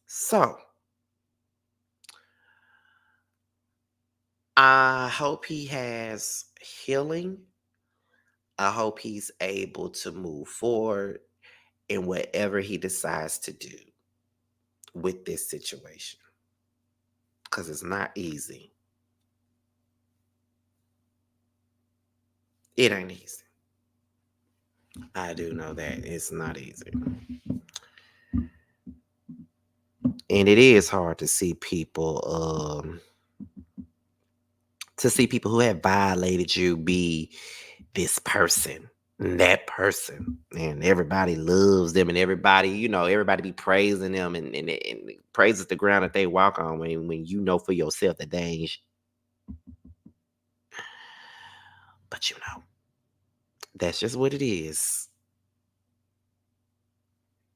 A: So I hope he has healing. I hope he's able to move forward in whatever he decides to do with this situation. Because it's not easy. It ain't easy. I do know that it's not easy. And it is hard to see people who have violated you be this person, that person, and everybody loves them, and everybody be praising them, and praises the ground that they walk on, when you know for yourself that they ain't. But that's just what it is.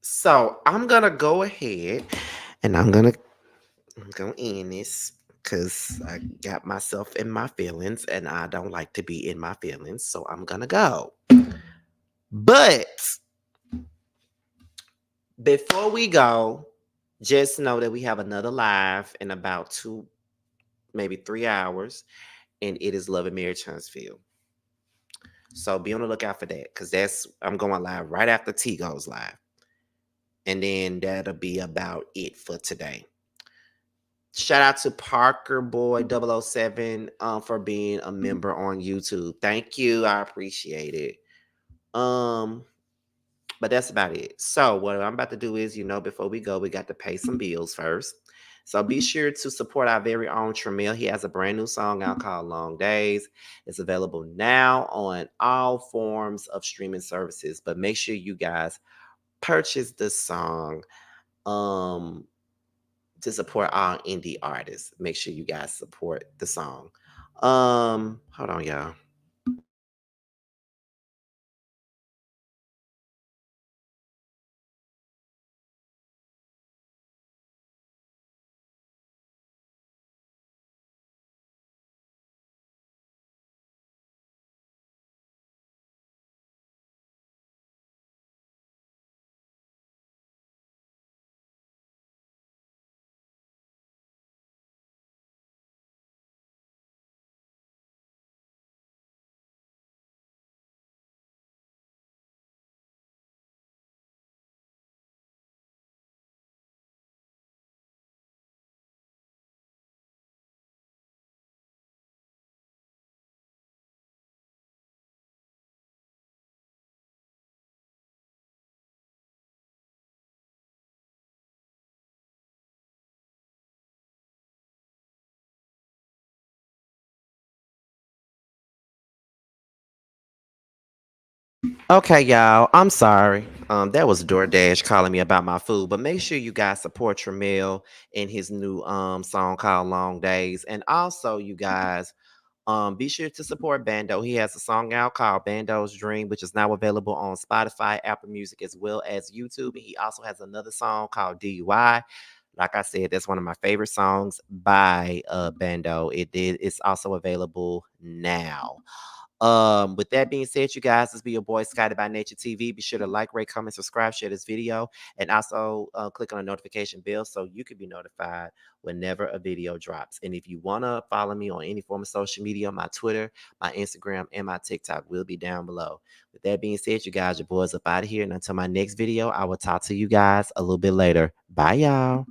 A: So I'm gonna go ahead and I'm gonna end this, because I got myself in my feelings, and I don't like to be in my feelings. So I'm gonna go. But before we go, just know that we have another live in about 2, maybe 3 hours, and it is Love and Marriage Huntsville. So be on the lookout for that, because I'm going live right after T goes live. And then that'll be about it for today. Shout out to Parker Boy 007 for being a member on YouTube. Thank you. I appreciate it. But that's about it. So what I'm about to do is, before we go, we got to pay some bills first. So be sure to support our very own Tramiel. He has a brand new song out called Long Days. It's available now on all forms of streaming services. But make sure you guys purchase the song to support our indie artists. Make sure you guys support the song. Hold on, y'all. Okay, y'all. I'm sorry. That was DoorDash calling me about my food. But make sure you guys support Tramiel in his new song called Long Days. And also, you guys, be sure to support Bando. He has a song out called Bando's Dream, which is now available on Spotify, Apple Music, as well as YouTube. And he also has another song called DUI. Like I said, that's one of my favorite songs by Bando. It's also available now. With that being said, you guys, this be your boy Scotty by Nature TV. Be sure to like, rate, comment, subscribe, share this video, and also click on the notification bell so you can be notified whenever a video drops. And if you want to follow me on any form of social media, my Twitter, my Instagram, and my TikTok will be down below. With that being said, you guys, your boys up out of here. And until my next video, I will talk to you guys a little bit later. Bye, y'all.